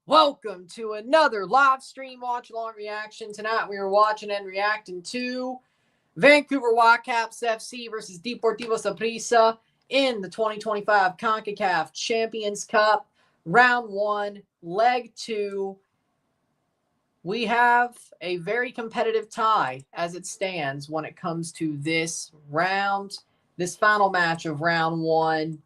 Welcome to another live stream watch-along reaction. Tonight we are watching and reacting to Vancouver Whitecaps FC versus Deportivo Saprissa in the 2025 CONCACAF Champions Cup, Round 1, Leg 2. We have a very competitive tie as it stands when it comes to this round, this final match of Round 1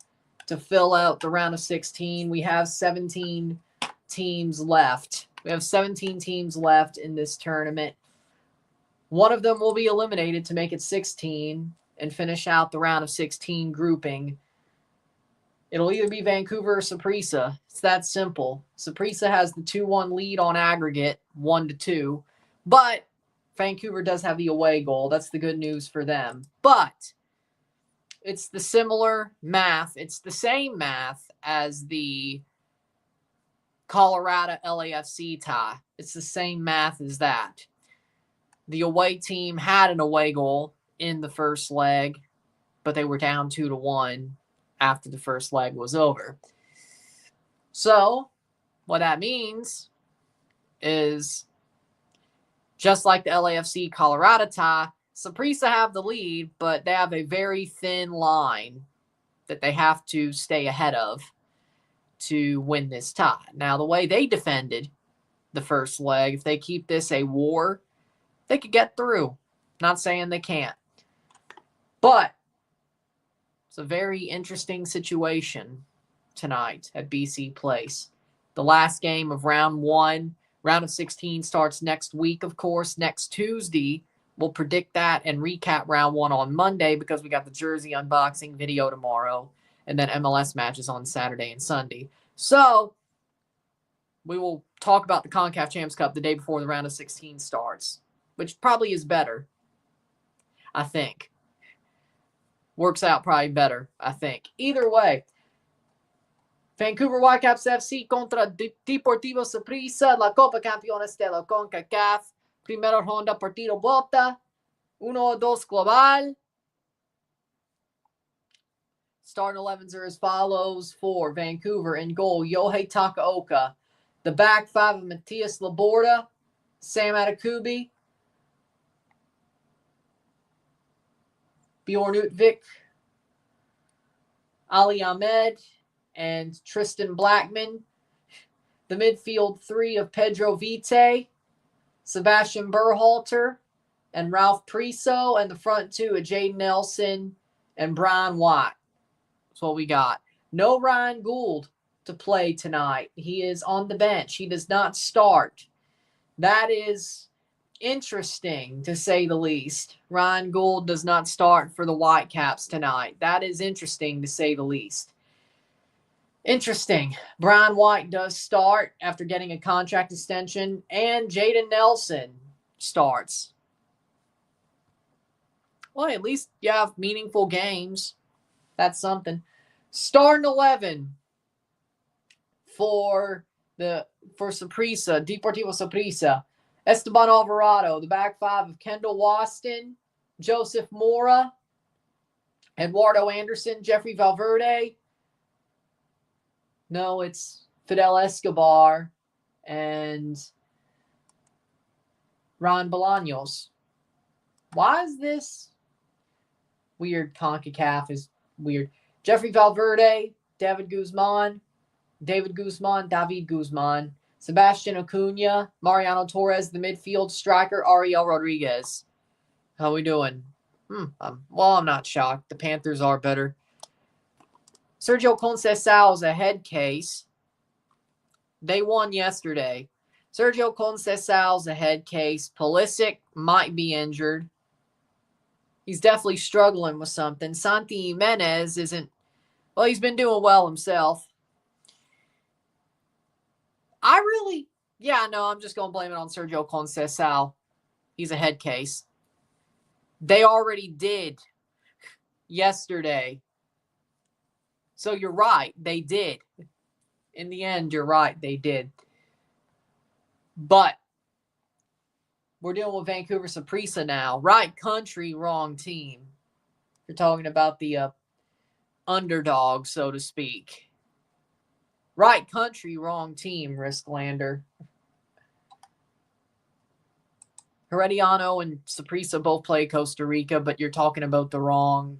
to fill out the round of 16. We have 17 teams left. We have 17 teams left in this tournament. One of them will be eliminated to make it 16 and finish out the round of 16 grouping. It'll either be Vancouver or Saprissa. It's that simple. Saprissa has the 2-1 lead on aggregate, 1-2. But Vancouver does have the away goal. That's the good news for them. But it's the similar math. It's the same math as the Colorado LAFC tie. It's the same math as that. The away team had an away goal in the first leg, but they were down 2-1 after the first leg was over. So what that means is, just like the LAFC Colorado tie, Saprissa have the lead, but they have a very thin line that they have to stay ahead of to win this tie. Now, the way they defended the first leg, if they keep this a war, they could get through. Not saying they can't. But it's a very interesting situation tonight at BC Place. The last game of round 1, round of 16 starts next week, of course. Next Tuesday, we'll predict that and recap round 1 on Monday because we got the jersey unboxing video tomorrow. And then MLS matches on Saturday and Sunday. So we will talk about the CONCACAF Champions Cup the day before the round of 16 starts, which probably is better, I think. Works out probably better, I think. Either way, Vancouver Whitecaps FC contra Deportivo Saprissa, la Copa Campeones de la CONCACAF. Primero ronda, partido vuelta, 1-2 global. Starting 11s are as follows for Vancouver. In goal, Yohei Takaoka. The back 5 of Matias Laborda, Sam Atakubi, Bjorn Utvik, Ali Ahmed, and Tristan Blackman. The midfield 3 of Pedro Vite, Sebastian Berhalter, and Ralph Priso. And the front 2 of Jaden Nelson and Brian White. That's what we got. No Ryan Gould to play tonight. He is on the bench. He does not start. That is interesting, to say the least. Ryan Gould does not start for the Whitecaps tonight. That is interesting, to say the least. Interesting. Brian White does start after getting a contract extension, and Jaden Nelson starts. Well, at least you have meaningful games. That's something. Starting 11 for Saprissa, Deportivo Saprissa. Esteban Alvarado, the back 5 of Kendall Waston, Joseph Mora, Eduardo Anderson, Jeffrey Valverde. No, it's Fidel Escobar and Ron Bolaños. Why is this weird? CONCACAF is weird. Jeffrey Valverde, David Guzman, David Guzman, Sebastian Acuna, Mariano Torres, the midfield striker, Ariel Rodriguez. How we doing? I'm not shocked. The Panthers are better. Sergio Conceição's a head case. They won yesterday. Sergio Conceição's a head case. Pulisic might be injured. He's definitely struggling with something. Santi Jimenez isn't... Well, he's been doing well himself. I'm just going to blame it on Sergio Conceição. He's a head case. They already did yesterday. So you're right, they did. In the end, you're right, they did. But we're dealing with Vancouver Saprissa now. Right country, wrong team. You're talking about the underdog, so to speak. Right country, wrong team, Risklander. Herediano and Saprissa both play Costa Rica, but you're talking about the wrong.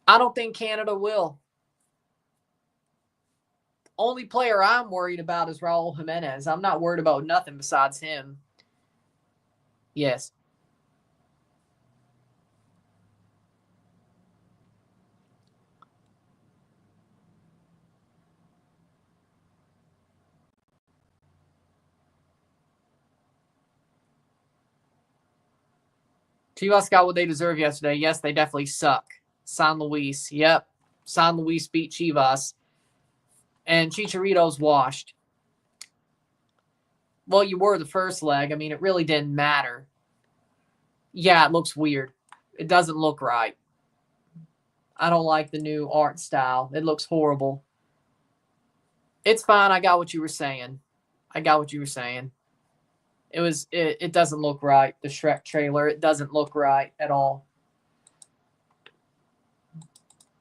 I don't think Canada will. Only player I'm worried about is Raul Jimenez. I'm not worried about nothing besides him. Yes. Chivas got what they deserve yesterday. Yes, they definitely suck. San Luis. Yep. San Luis beat Chivas. And Chicharito's washed. Well, you were the first leg. I mean, it really didn't matter. Yeah, it looks weird. It doesn't look right. I don't like the new art style. It looks horrible. It's fine. I got what you were saying. It doesn't look right. The Shrek trailer, it doesn't look right at all.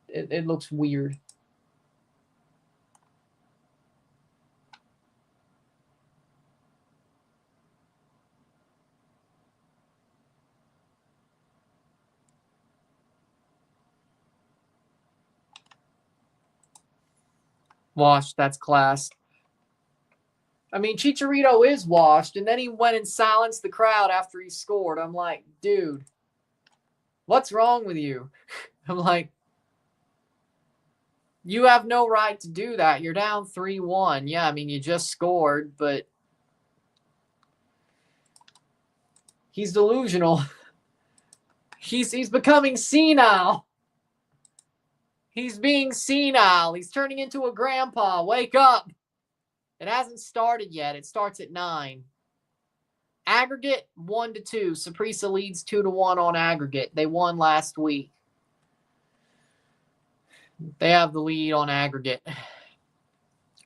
It looks weird. Washed, that's class. I mean, Chicharito is washed, and then he went and silenced the crowd after he scored. I'm like, dude, what's wrong with you? I'm like, you have no right to do that. You're down 3-1. Yeah, I mean, you just scored, but he's delusional. He's becoming senile. He's being senile. He's turning into a grandpa. Wake up. It hasn't started yet. It starts at 9. Aggregate 1-2. Saprissa leads 2-1 on aggregate. They won last week. They have the lead on aggregate.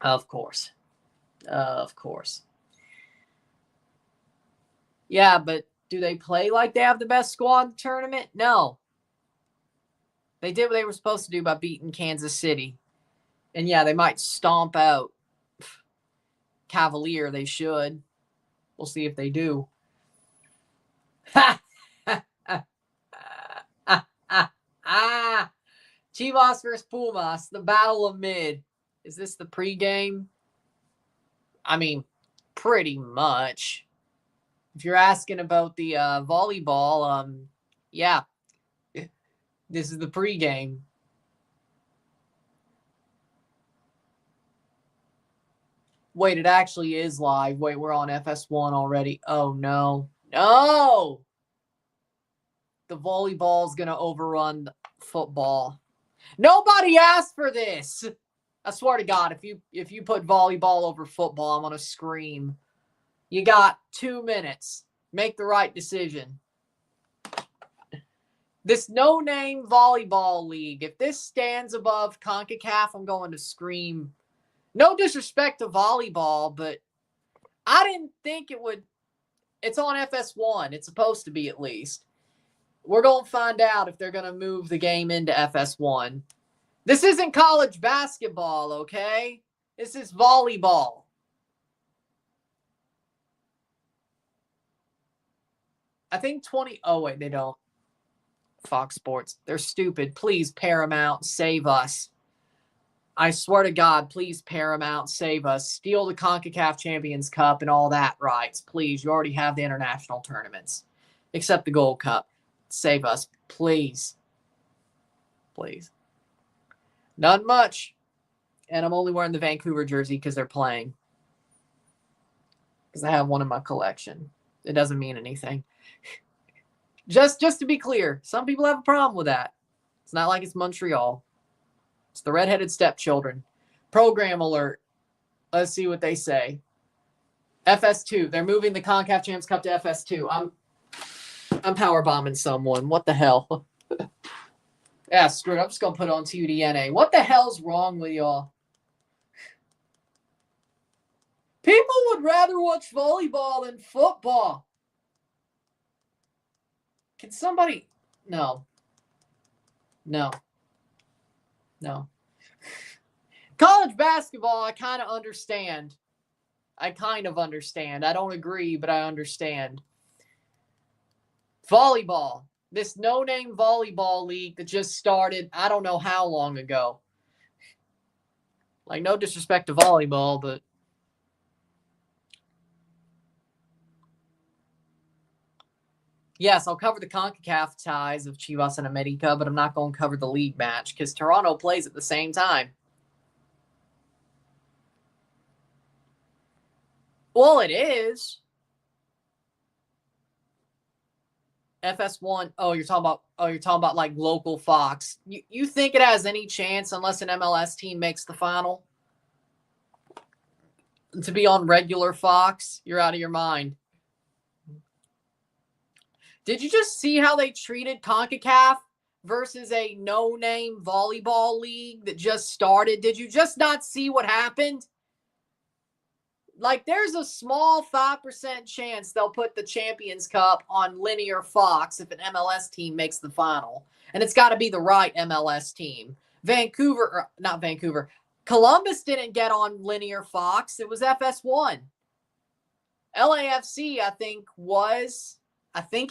Of course. Of course. Yeah, but do they play like they have the best squad in the tournament? No. They did what they were supposed to do by beating Kansas City. And yeah, they might stomp out Cavalier. They should. We'll see if they do. Chivas versus Pumas, the battle of mid. Is this the pregame? I mean, pretty much. If you're asking about the volleyball, yeah, this is the pregame. Wait, it actually is live. Wait, we're on FS1 already. Oh, no. No! The volleyball's going to overrun football. Nobody asked for this. I swear to God, if you put volleyball over football, I'm going to scream. You got 2 minutes. Make the right decision. This no-name volleyball league, if this stands above CONCACAF, I'm going to scream. No disrespect to volleyball, but I didn't think it would. It's on FS1. It's supposed to be, at least. We're going to find out if they're going to move the game into FS1. This isn't college basketball, okay? This is volleyball. I think 20. Oh, wait, they don't. Fox Sports. They're stupid. Please, Paramount, save us. I swear to God, please, Paramount, save us. Steal the CONCACAF Champions Cup and all that rights. Please, you already have the international tournaments. Except the Gold Cup. Save us, please. Please. Not much. And I'm only wearing the Vancouver jersey because they're playing. Because I have one in my collection. It doesn't mean anything. Just to be clear, some people have a problem with that. It's not like it's Montreal. It's the redheaded stepchildren. Program alert. Let's see what they say. FS2. They're moving the CONCACAF Champs Cup to FS2. I'm power bombing someone. What the hell? Yeah, screw it. I'm just going to put on TUDNA. What the hell's wrong with y'all? People would rather watch volleyball than football. Can somebody... No. No. No. College basketball, I kind of understand. I don't agree, but I understand. Volleyball. This no-name volleyball league that just started, I don't know how long ago. Like, no disrespect to volleyball, but yes, I'll cover the CONCACAF ties of Chivas and America, but I'm not going to cover the league match because Toronto plays at the same time. Well, it is. FS1. Oh, you're talking about like local Fox. You think it has any chance unless an MLS team makes the final to be on regular Fox? You're out of your mind. Did you just see how they treated CONCACAF versus a no-name volleyball league that just started? Did you just not see what happened? Like, there's a small 5% chance they'll put the Champions Cup on linear Fox if an MLS team makes the final. And it's got to be the right MLS team. Columbus didn't get on linear Fox. It was FS1. LAFC, I think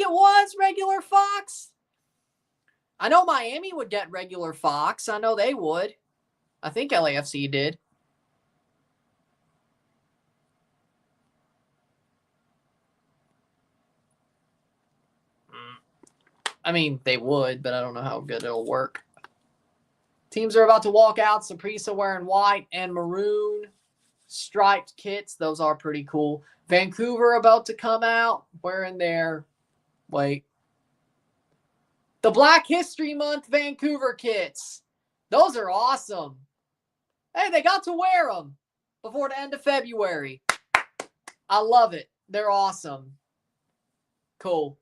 it was regular Fox. I know Miami would get regular Fox. I know they would. I think LAFC did. I mean, they would, but I don't know how good it'll work. Teams are about to walk out. Saprissa wearing white and maroon striped kits. Those are pretty cool. Vancouver about to come out wearing the Black History Month Vancouver kits. Those are awesome. Hey, they got to wear them before the end of February. I love it. They're awesome. Cool.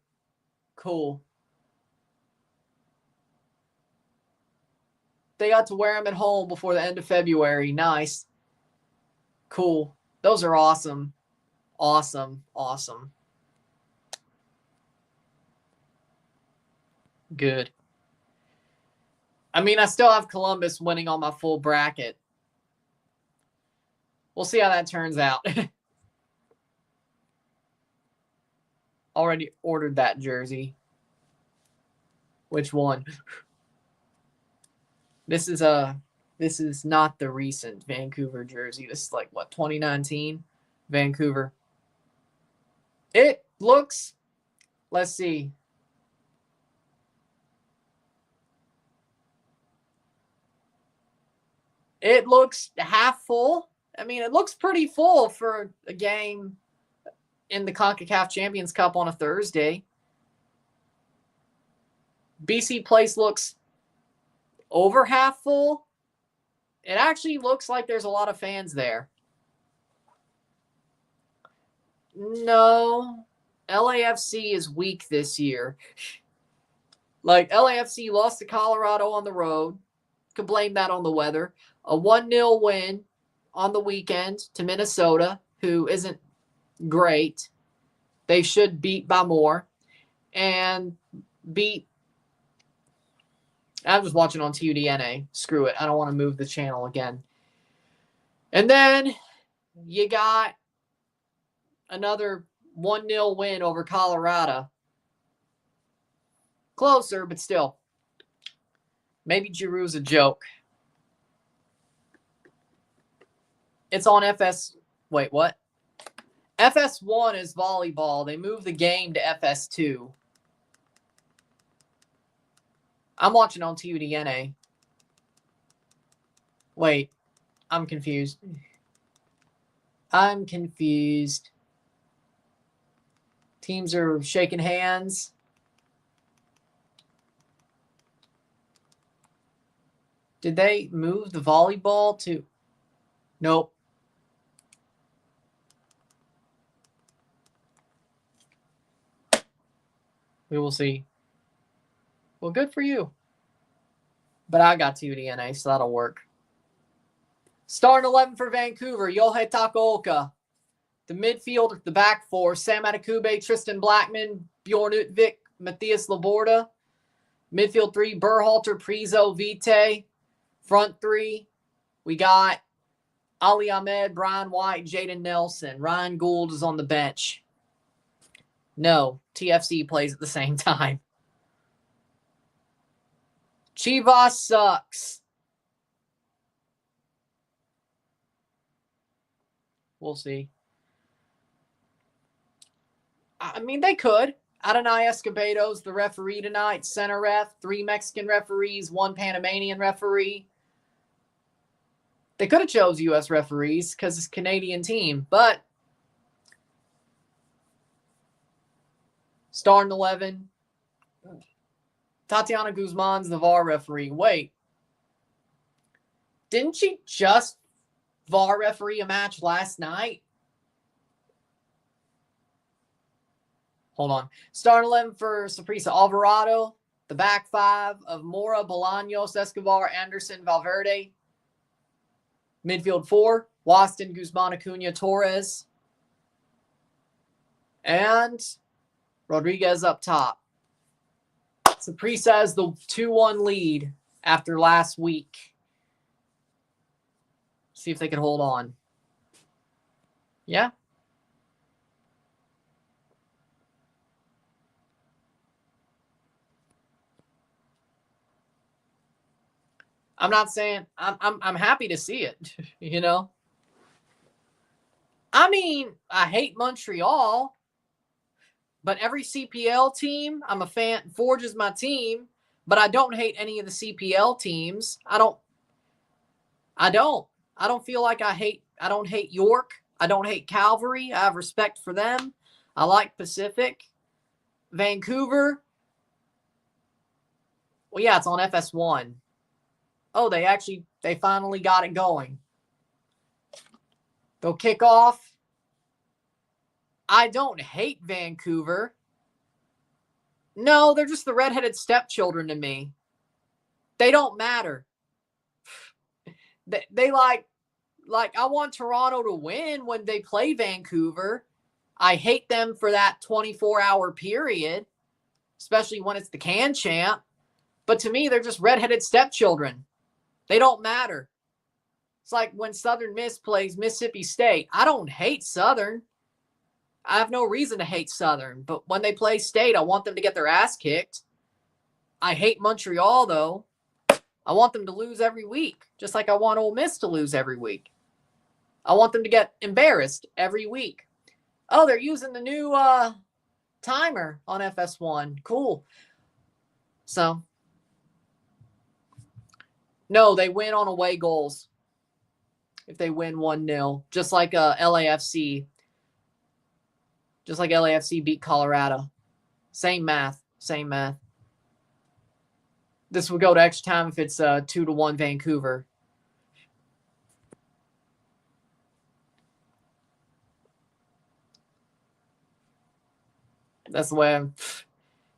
They got to wear them at home before the end of February. Nice. Cool. Those are awesome. Awesome. Good. I mean, I still have Columbus winning on my full bracket. We'll see how that turns out. Already ordered that jersey. Which one? This is not the recent Vancouver jersey. This is like, 2019? Vancouver. It looks, let's see. It looks half full. I mean, it looks pretty full for a game in the CONCACAF Champions Cup on a Thursday. BC Place looks over half full. It actually looks like there's a lot of fans there. No, LAFC is weak this year. Like, LAFC lost to Colorado on the road. Could blame that on the weather. A 1-0 win on the weekend to Minnesota, who isn't great. They should beat by more. And beat... I was watching on TUDNA. Screw it. I don't want to move the channel again. And then you got another 1-0 win over Colorado. Closer, but still. Maybe Giroux's a joke. It's on FS... Wait, what? FS1 is volleyball. They moved the game to FS2. I'm watching on TUDNA. Wait, I'm confused. Teams are shaking hands. Did they move the volleyball to... Nope. We will see. Well, good for you. But I got TUDNA, so that'll work. Starting 11 for Vancouver, Yohei Takaoka. The midfield, the back four, Sam Adekugbe, Tristan Blackman, Bjorn Utvik, Matthias Laborda. Midfield 3, Berhalter, Prizo, Vite. Front 3, we got Ali Ahmed, Brian White, Jaden Nelson. Ryan Gould is on the bench. No, TFC plays at the same time. Chivas sucks. We'll see. I mean, they could. Adonai Escobedo's the referee tonight. Center ref, 3 Mexican referees, 1 Panamanian referee. They could have chose U.S. referees because it's a Canadian team, but starting 11, Tatiana Guzman's the VAR referee. Wait, didn't she just VAR referee a match last night? Hold on. Starting 11 for Saprissa, Alvarado. The back 5 of Mora, Bolaños, Escobar, Anderson, Valverde. Midfield 4, Waston, Guzman, Acuna, Torres. And Rodriguez up top. Saprissa has the 2-1 lead after last week. See if they can hold on. Yeah. I'm not saying I'm happy to see it, you know. I mean, I hate Montreal, but every CPL team, I'm a fan. Forge is my team, but I don't hate any of the CPL teams. I don't feel like I don't hate York. I don't hate Calvary. I have respect for them. I like Pacific. Vancouver. Well, yeah, it's on FS1. Oh, they finally got it going. They'll kick off. I don't hate Vancouver. No, they're just the redheaded stepchildren to me. They don't matter. They like I want Toronto to win when they play Vancouver. I hate them for that 24-hour period, especially when it's the Can Champ. But to me, they're just redheaded stepchildren. They don't matter. It's like when Southern Miss plays Mississippi State. I don't hate Southern. I have no reason to hate Southern. But when they play State, I want them to get their ass kicked. I hate Montreal, though. I want them to lose every week, just like I want Ole Miss to lose every week. I want them to get embarrassed every week. Oh, they're using the new timer on FS1. Cool. So, no, they win on away goals if they win 1-0, just like LAFC. Just like LAFC beat Colorado. Same math. This would go to extra time if it's 2-1 Vancouver. That's the way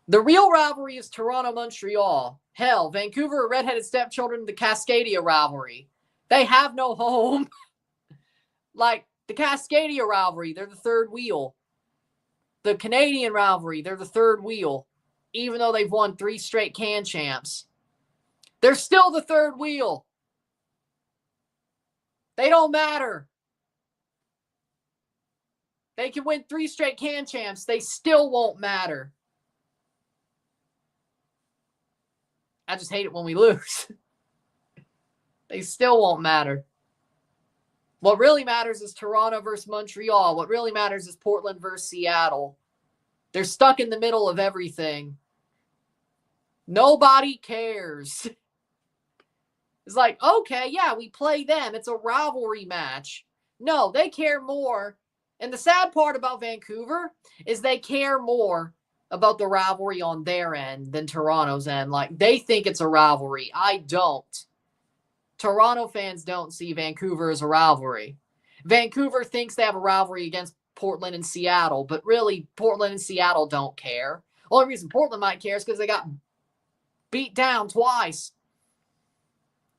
The real rivalry is Toronto-Montreal. Hell, Vancouver are redheaded stepchildren, the Cascadia rivalry. They have no home. Like, the Cascadia rivalry, they're the third wheel. The Canadian rivalry, they're the third wheel. Even though they've won 3 straight Can Champs. They're still the third wheel. They don't matter. They can win 3 straight Can Champs. They still won't matter. I just hate it when we lose. They still won't matter. What really matters is Toronto versus Montreal. What really matters is Portland versus Seattle. They're stuck in the middle of everything. Nobody cares. It's like, okay, yeah, we play them. It's a rivalry match. No, they care more. And the sad part about Vancouver is they care more about the rivalry on their end than Toronto's end. Like, they think it's a rivalry. I don't. Toronto fans don't see Vancouver as a rivalry. Vancouver thinks they have a rivalry against Portland and Seattle, but really, Portland and Seattle don't care. Only reason Portland might care is because they got beat down twice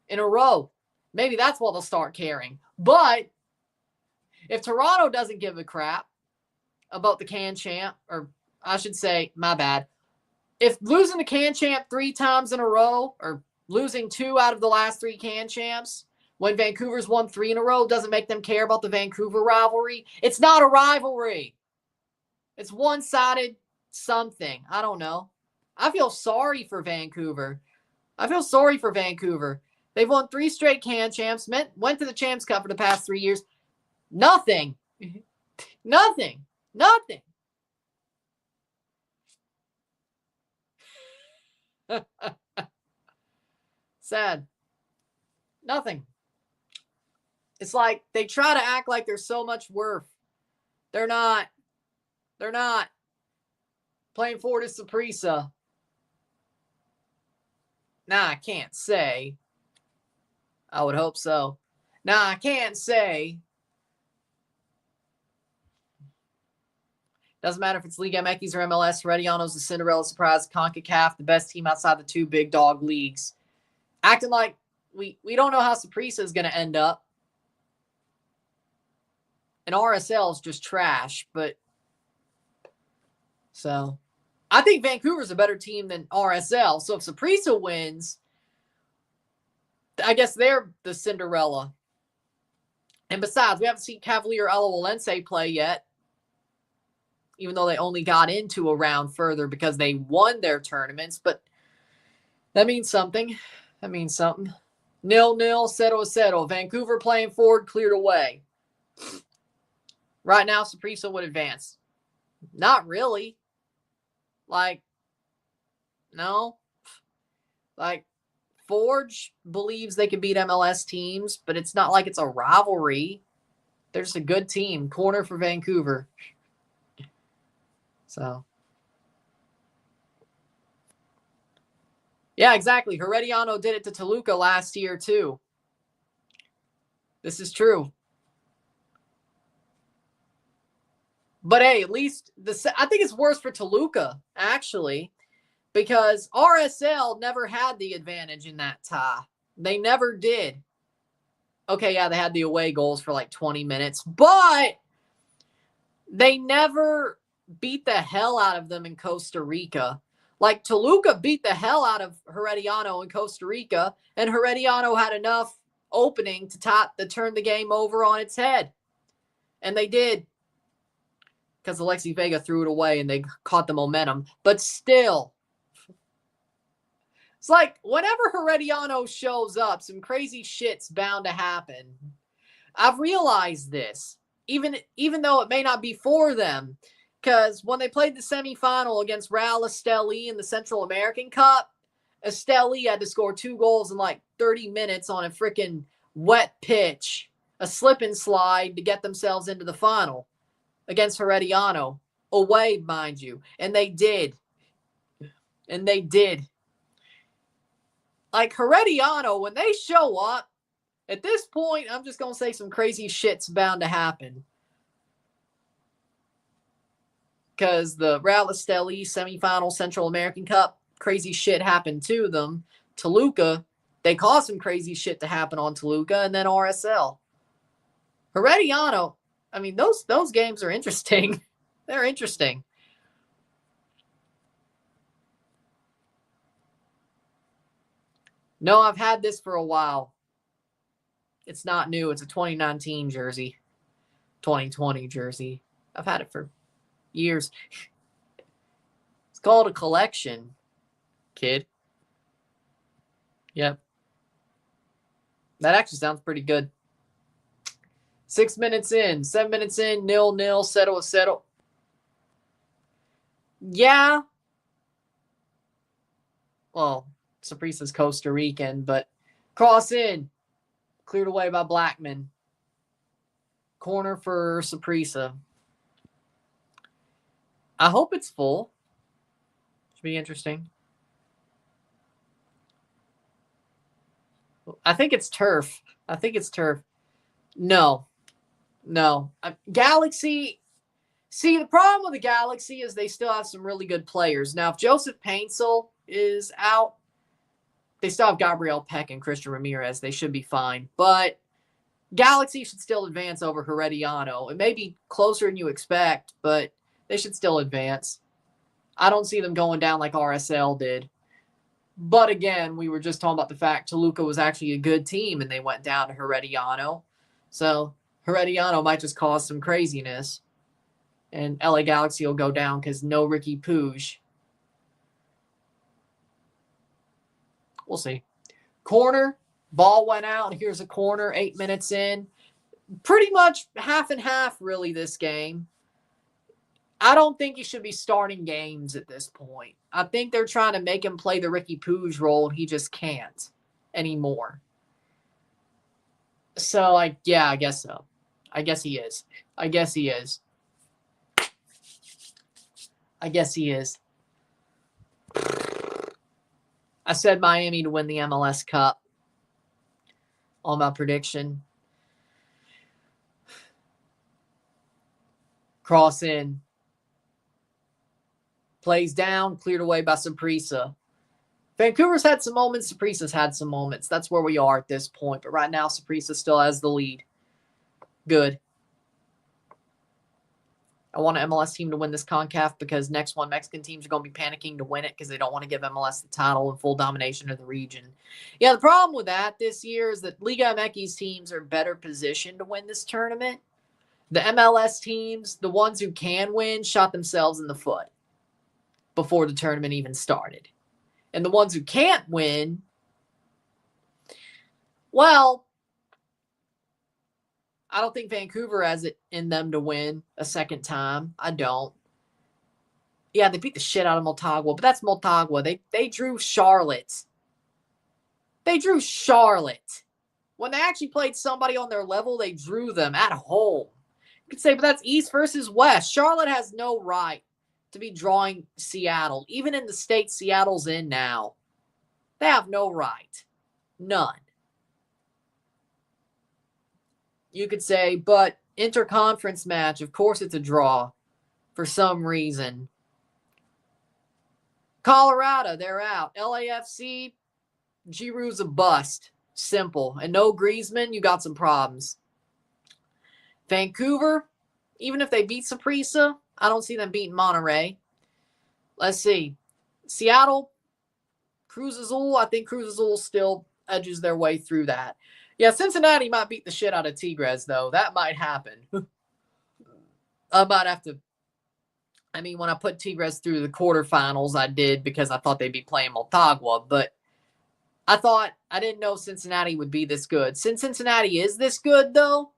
in a row. Maybe that's what they'll start caring. But if Toronto doesn't give a crap about the Can Champ, or I should say, my bad, if losing the can champ 3 times in a row, or losing 2 out of the last 3 can champs, when Vancouver's won 3 in a row, doesn't make them care about the Vancouver rivalry. It's not a rivalry. It's one-sided something. I don't know. I feel sorry for Vancouver. They've won 3 straight can champs, went to the Champs Cup for the past 3 years. Nothing. Nothing. Sad. Nothing. It's like they try to act like they're so much worth. They're not. Playing for the Saprissa. Nah, I can't say. I would hope so. Nah, I can't say. Doesn't matter if it's Liga MX or MLS. Herediano's the Cinderella surprise. CONCACAF, the best team outside the 2 big dog leagues. Acting like we don't know how Saprissa is going to end up. And RSL is just trash. But so I think Vancouver's a better team than RSL. So if Saprissa wins, I guess they're the Cinderella. And besides, we haven't seen Cavalier Alajuelense play yet, even though they only got into a round further because they won their tournaments. But that means something. 0-0, 0-0. Vancouver playing forward, cleared away. Right now, Saprissa would advance. Not really. No. Forge believes they can beat MLS teams, but it's not like it's a rivalry. They're just a good team. Corner for Vancouver. So. Yeah, exactly. Herediano did it to Toluca last year, too. This is true. But hey, at least I think it's worse for Toluca, actually, because RSL never had the advantage in that tie. They never did. Okay, yeah, they had the away goals for like 20 minutes, but they never beat the hell out of them in Costa Rica. Like, Toluca beat the hell out of Herediano in Costa Rica, and Herediano had enough opening to turn the game over on its head. And they did. Because Alexis Vega threw it away and they caught the momentum. But still, it's like whenever Herediano shows up, some crazy shit's bound to happen. I've realized this, even though it may not be for them. Because when they played the semifinal against Real Esteli in the Central American Cup, Esteli had to score 2 goals in like 30 minutes on a freaking wet pitch, a slip and slide to get themselves into the final. Against Herediano. Away, mind you. And they did. Like, Herediano, when they show up, at this point, I'm just going to say some crazy shit's bound to happen. Because the Real Esteli semifinal Central American Cup, crazy shit happened to them. Toluca, they caused some crazy shit to happen on Toluca, and then RSL. Herediano, I mean, those games are interesting. They're interesting. No, I've had this for a while. It's not new. It's a 2019 jersey. 2020 jersey. I've had it for years. It's called a collection, kid. Yep. That actually sounds pretty good. 6 minutes in, 7 minutes in, 0-0, settle. Yeah. Well, Saprissa's Costa Rican, but cross in. Cleared away by Blackman. Corner for Saprissa. I hope it's full. Should be interesting. I think it's turf. No. Galaxy. See, the problem with the Galaxy is they still have some really good players. Now, if Joseph Paintsel is out, they still have Gabriel Peck and Christian Ramirez. They should be fine. But Galaxy should still advance over Herediano. It may be closer than you expect, but they should still advance. I don't see them going down like RSL did. But again, we were just talking about the fact Toluca was actually a good team and they went down to Herediano. So Herediano might just cause some craziness. And LA Galaxy will go down because no Ricky Puig. We'll see. Corner. Ball went out. Here's a corner 8 minutes in. Pretty much half and half, really, this game. I don't think he should be starting games at this point. I think they're trying to make him play the Ricky Puig role. He just can't anymore. So, I guess so. I guess he is. I guess he is. I said Miami to win the MLS Cup on my prediction. Cross in. Plays down, cleared away by Saprissa. Vancouver's had some moments. Saprissa's had some moments. That's where we are at this point. But right now, Saprissa still has the lead. Good. I want an MLS team to win this CONCACAF because next one, Mexican teams are going to be panicking to win it because they don't want to give MLS the title and full domination of the region. Yeah, the problem with that this year is that Liga MX teams are better positioned to win this tournament. The MLS teams, the ones who can win, shot themselves in the foot before the tournament even started. And the ones who can't win, well, I don't think Vancouver has it in them to win a second time. I don't. Yeah, they beat the shit out of Motagua, but that's Motagua. They drew Charlotte. They drew Charlotte. When they actually played somebody on their level, they drew them at home. You could say, but that's East versus West. Charlotte has no right to be drawing Seattle. Even in the state Seattle's in now, they have no right. None. You could say, but interconference match, of course it's a draw for some reason. Colorado, they're out. LAFC, Giroux's a bust. Simple. And no Griezmann, you got some problems. Vancouver, even if they beat Saprissa, I don't see them beating Monterrey. Let's see. Seattle, Cruz Azul, I think Cruz Azul still edges their way through that. Yeah, Cincinnati might beat the shit out of Tigres, though. That might happen. I might have to. I mean, when I put Tigres through the quarterfinals, I did because I thought they'd be playing Motagua. But I didn't know Cincinnati would be this good. Since Cincinnati is this good, though,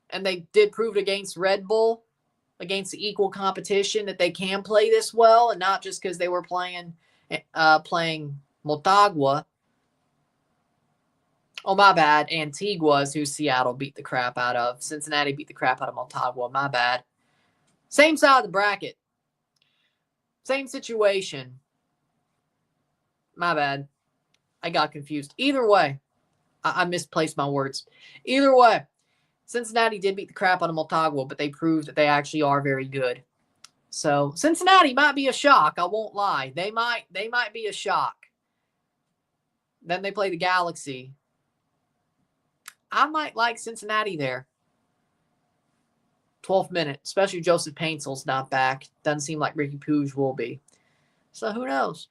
and they did prove it against Red Bull, against the equal competition, that they can play this well, and not just because they were playing Motagua. Oh, my bad. Antigua's who Seattle beat the crap out of. Cincinnati beat the crap out of Motagua. My bad. Same side of the bracket. Same situation. My bad. I got confused. Either way, I misplaced my words. Either way, Cincinnati did beat the crap out of Motagua, but they proved that they actually are very good. So Cincinnati might be a shock. I won't lie. They might be a shock. Then they play the Galaxy. I might like Cincinnati there. 12th minute, especially Joseph Painsel's not back. Doesn't seem like Ricky Puig will be. So who knows?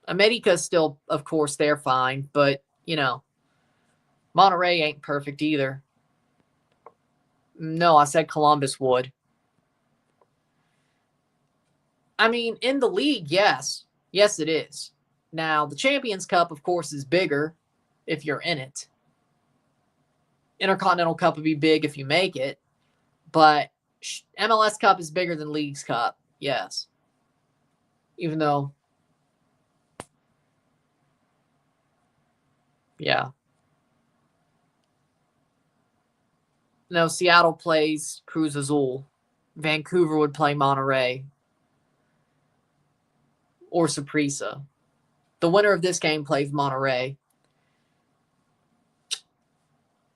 America's still, of course, they're fine. But, Monterrey ain't perfect either. No, I said Columbus would. I mean, in the league, yes. Yes, it is. Now, the Champions Cup, of course, is bigger if you're in it. Intercontinental Cup would be big if you make it. But MLS Cup is bigger than Leagues Cup. Yes. Even though, yeah. No, Seattle plays Cruz Azul. Vancouver would play Monterrey. Or Saprissa. The winner of this game plays Monterrey.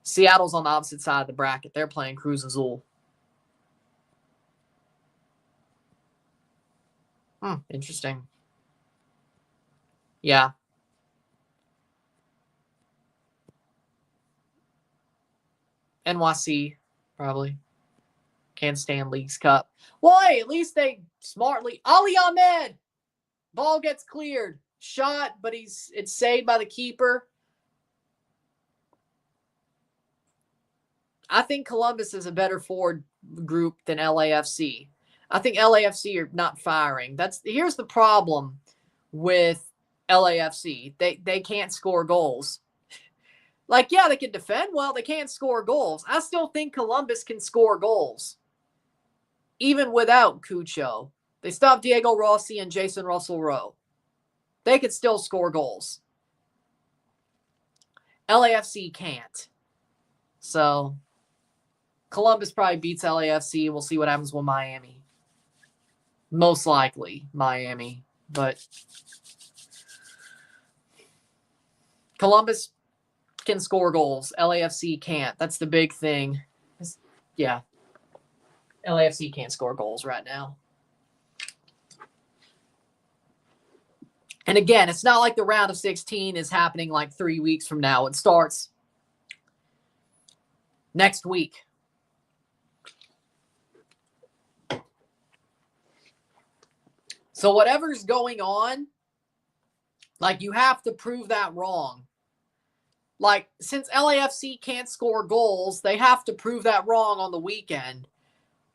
Seattle's on the opposite side of the bracket. They're playing Cruz Azul. Interesting. Yeah. NYC, probably. Can't stand Leagues Cup. Well, hey, at least they smartly. Ali Ahmed. Ball gets cleared. Shot, but it's saved by the keeper. I think Columbus is a better forward group than LAFC. I think LAFC are not firing. Here's the problem with LAFC. They can't score goals. Like, yeah, they can defend well. They can't score goals. I still think Columbus can score goals. Even without Cucho. They still have Diego Rossi and Jason Russell-Rowe. They could still score goals. LAFC can't. So, Columbus probably beats LAFC. We'll see what happens with Miami. Most likely Miami. But Columbus can score goals. LAFC can't. That's the big thing. Yeah. LAFC can't score goals right now. And again, it's not like the round of 16 is happening like 3 weeks from now. It starts next week. So whatever's going on, like, you have to prove that wrong. Like, since LAFC can't score goals, they have to prove that wrong on the weekend.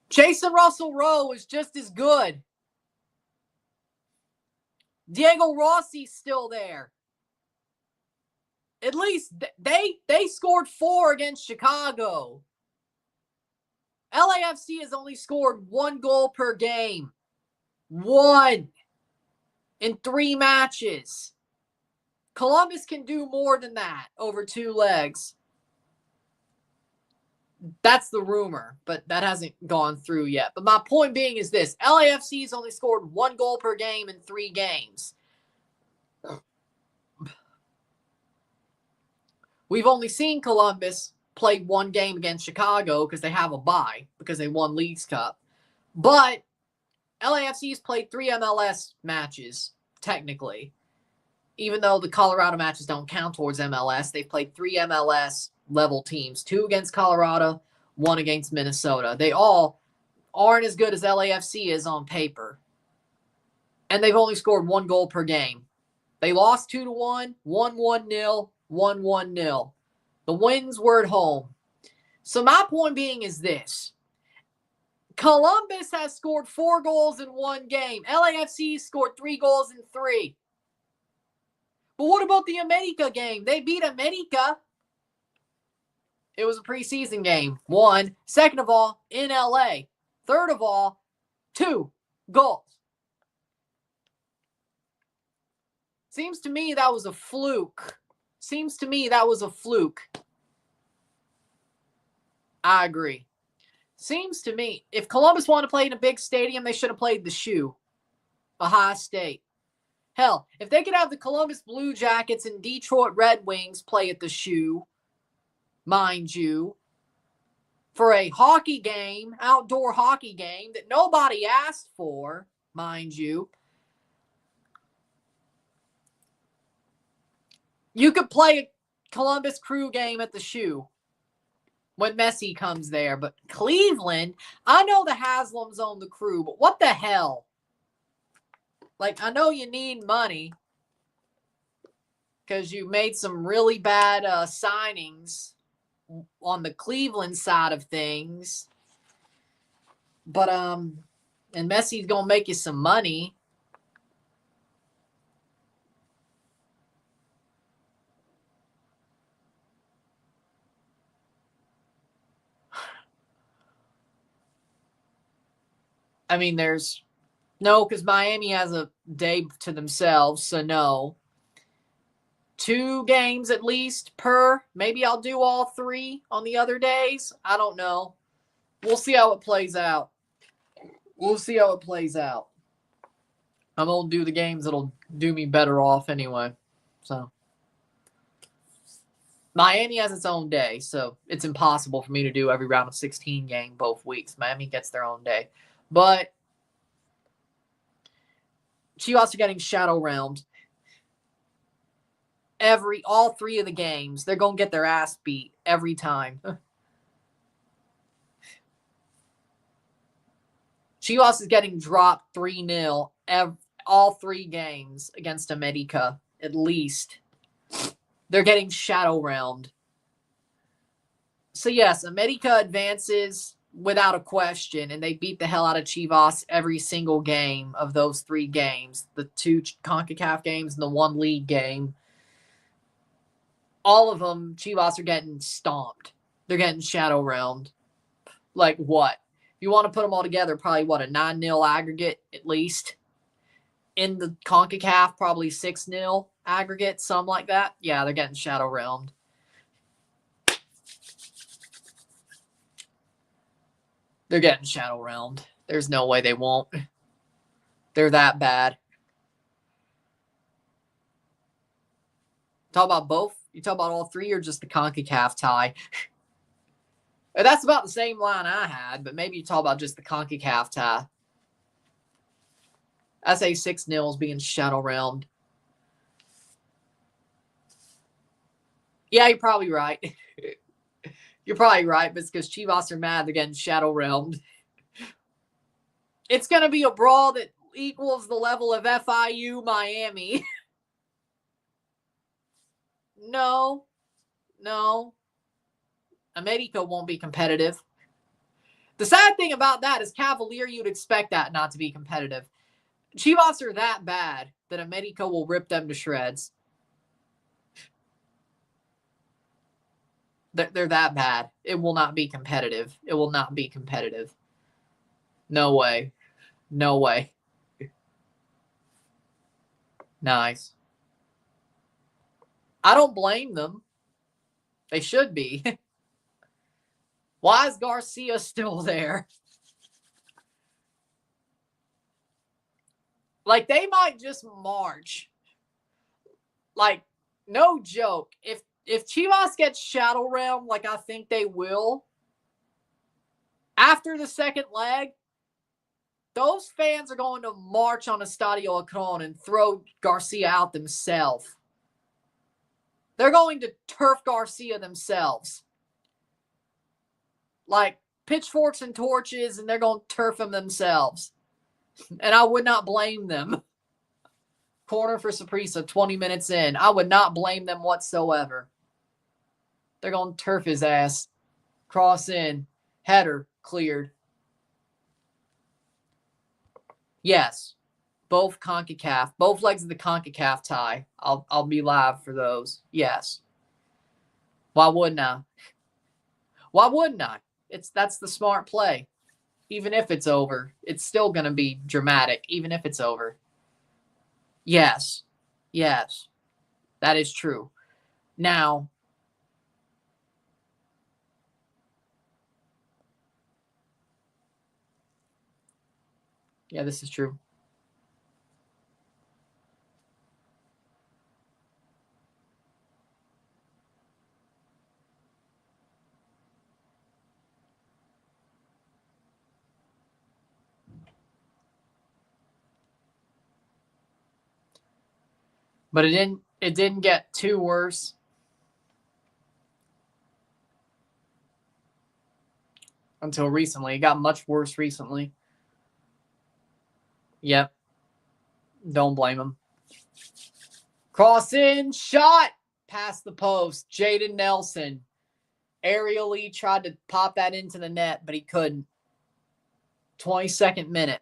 Jason Russell-Rowe is just as good. Diego Rossi's still there. At least they scored 4 against Chicago. LAFC has only scored 1 goal per game. 1 in 3 matches. Columbus can do more than that over 2 legs. That's the rumor, but that hasn't gone through yet. But my point being is this. LAFC has only scored 1 goal per game in 3 games. We've only seen Columbus play 1 game against Chicago because they have a bye, because they won Leagues Cup. But LAFC's played 3 MLS matches, technically. Even though the Colorado matches don't count towards MLS, they've played 3 MLS level teams, 2 against Colorado, 1 against Minnesota. They all aren't as good as LAFC is on paper. And they've only scored 1 goal per game. They lost 2-1, won 1-0, won 1-0. The wins were at home. So my point being is this. Columbus has scored 4 goals in 1 game. LAFC scored 3 goals in 3. But what about the America game? They beat America. It was a preseason game. 1. Second of all, in LA. Third of all, 2 goals. Seems to me that was a fluke. I agree. Seems to me, if Columbus wanted to play in a big stadium, they should have played the Shoe. Ohio State. Hell, if they could have the Columbus Blue Jackets and Detroit Red Wings play at the Shoe, mind you, for a hockey game, outdoor hockey game that nobody asked for, mind you, you could play a Columbus Crew game at the Shoe when Messi comes there. But Cleveland, I know the Haslams own the Crew, but what the hell? Like, I know you need money because you made some really bad signings on the Cleveland side of things. But, and Messi's going to make you some money. I mean, no, because Miami has a day to themselves, so no. 2 games at least per. Maybe I'll do all 3 on the other days. I don't know. We'll see how it plays out. I'm going to do the games that'll do me better off anyway. So, Miami has its own day, so it's impossible for me to do every round of 16 game both weeks. Miami gets their own day. But Chivas are getting shadow round. All 3 of the games, they're going to get their ass beat every time. Chivas is getting dropped 3-0 all 3 games against America, at least. They're getting shadow round. So, yes, America advances without a question, and they beat the hell out of Chivas every single game of those 3 games. The 2 CONCACAF games and the 1 league game. All of them, Chivas are getting stomped. They're getting shadow round. Like what? If you want to put them all together, probably what, a 9-0 aggregate at least. In the CONCACAF, probably 6-0 aggregate, something like that. Yeah, they're getting shadow round. They're getting shadow round. There's no way they won't. They're that bad. Talk about both? You talk about all 3 or just the CONCACAF tie? That's about the same line I had, but maybe you talk about just the CONCACAF tie. I say 6-0 is being shadow round. Yeah, you're probably right. You're probably right, but it's because Chivas are mad they're getting shadow round. It's going to be a brawl that equals the level of FIU Miami. No. America won't be competitive. The sad thing about that is Cavalier, you'd expect that not to be competitive. Chivas are that bad that America will rip them to shreds. They're that bad. It will not be competitive. It will not be competitive. No way. No way. Nice. I don't blame them. They should be. Why is Garcia still there? Like, they might just march. Like, no joke. If Chivas gets shadow round like I think they will, after the second leg, those fans are going to march on Estadio Akron and throw Garcia out themselves. They're going to turf Garcia themselves. Like, pitchforks and torches, and they're going to turf him themselves. And I would not blame them. Corner for Saprissa, 20 minutes in. I would not blame them whatsoever. They're going to turf his ass. Cross in. Header cleared. Yes. Both CONCACAF. Both legs of the CONCACAF tie. I'll be live for those. Yes. Why wouldn't I? Why wouldn't I? That's the smart play. Even if it's over, it's still going to be dramatic, even if it's over. Yes. Yes. That is true. Now, yeah, this is true. But it didn't get too worse. Until recently. It got much worse recently. Yep. Don't blame him. Cross in, shot past the post. Jaden Nelson aerially tried to pop that into the net, but he couldn't. 22nd minute.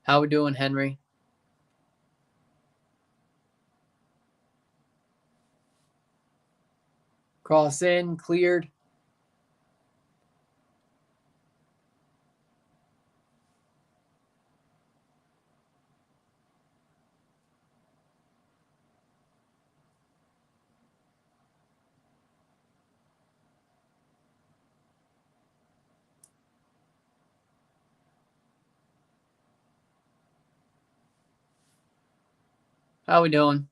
How we doing, Henry? Cross in, cleared. How we doing?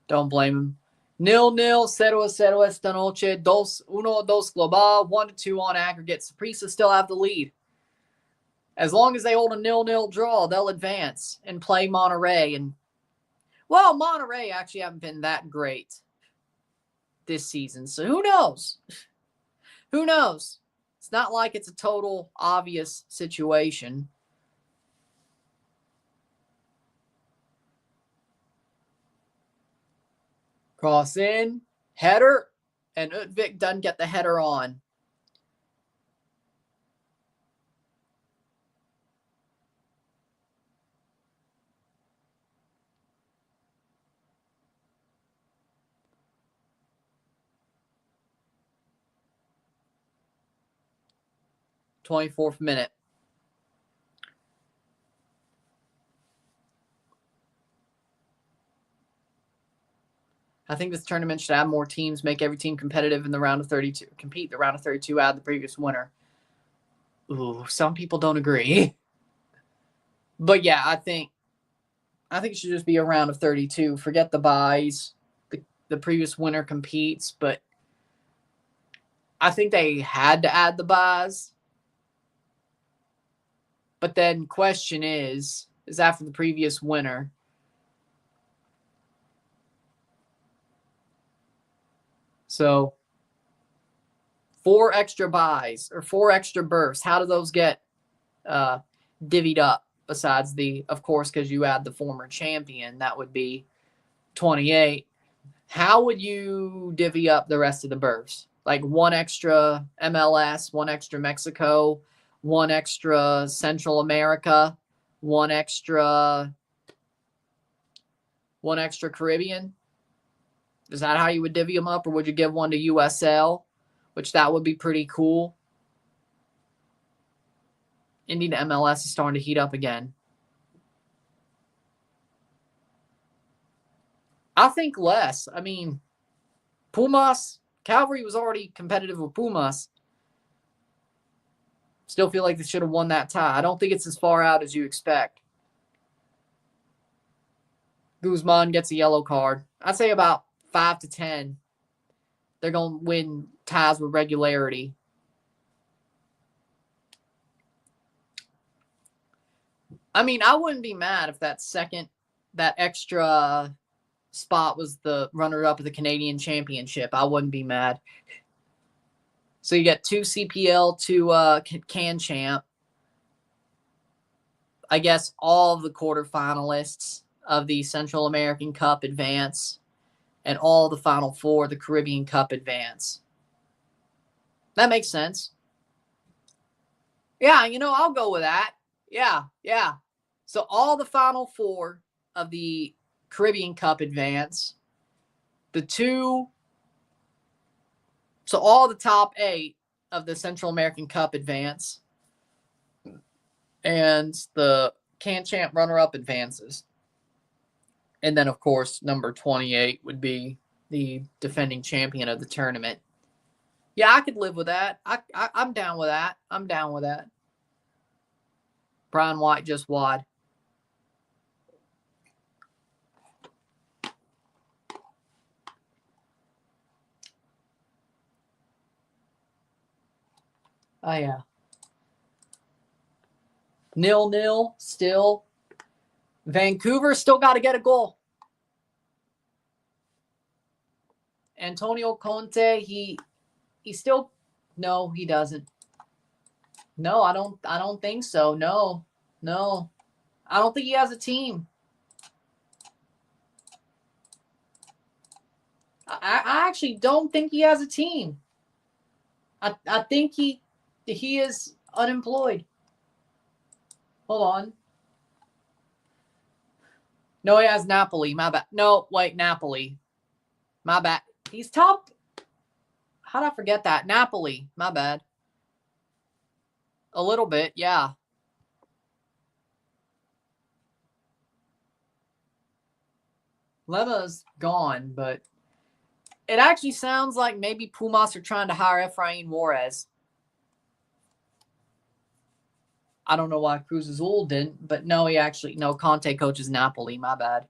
Don't blame him. 0-0, 0-0 esta noche, 1-2 global, 1-2 on aggregate. Saprissa still have the lead. As long as they hold a 0-0 draw, they'll advance and play Monterrey. And, well, Monterrey actually haven't been that great this season. So who knows? Who knows? It's not like it's a total obvious situation. Cross in, header, and Utvik doesn't get the header on. '24th minute. I think this tournament should have more teams, make every team competitive in the round of 32, compete the round of 32 out of the previous winner. Ooh, some people don't agree. But yeah, I think it should just be a round of 32. Forget the buys. The previous winner competes, but I think they had to add the buys. But then question is after the previous winner. So 4 extra buys or 4 extra berths. How do those get divvied up? Besides of course, because you add the former champion, that would be 28. How would you divvy up the rest of the berths? Like 1 extra MLS, 1 extra Mexico, 1 extra Central America, 1 extra Caribbean? Is that how you would divvy them up, or would you give 1 to USL, which that would be pretty cool? Indeed, MLS is starting to heat up again. I think less. I mean, Pumas, Calvary was already competitive with Pumas. Still feel like they should have won that tie. I don't think it's as far out as you expect. Guzman gets a yellow card. I'd say about 5 to 10. They're going to win ties with regularity. I mean, I wouldn't be mad if that extra spot was the runner-up of the Canadian Championship. I wouldn't be mad. So you get 2 CPL, 2 Can Champ. I guess all of the quarterfinalists of the Central American Cup advance, and all the Final 4 of the Caribbean Cup advance. That makes sense. Yeah, I'll go with that. Yeah. So all the Final 4 of the Caribbean Cup advance. So all the top 8 of the Central American Cup advance. And the Can Champ runner-up advances. And then, of course, number 28 would be the defending champion of the tournament. Yeah, I could live with that. I'm down with that. Brian White just wad. Oh, yeah. 0-0 still. Vancouver still got to get a goal. Antonio Conte, he still, no, he doesn't. No, I don't think so. No. I don't think he has a team. I actually don't think he has a team. I think he is unemployed. Hold on. No, he has Napoli. My bad. No, wait, Napoli. My bad. He's top. How did I forget that? Napoli. My bad. A little bit, yeah. Lema's gone, but it actually sounds like maybe Pumas are trying to hire Efrain Juarez. I don't know why Cruz Azul didn't, but no, Conte coaches Napoli. My bad.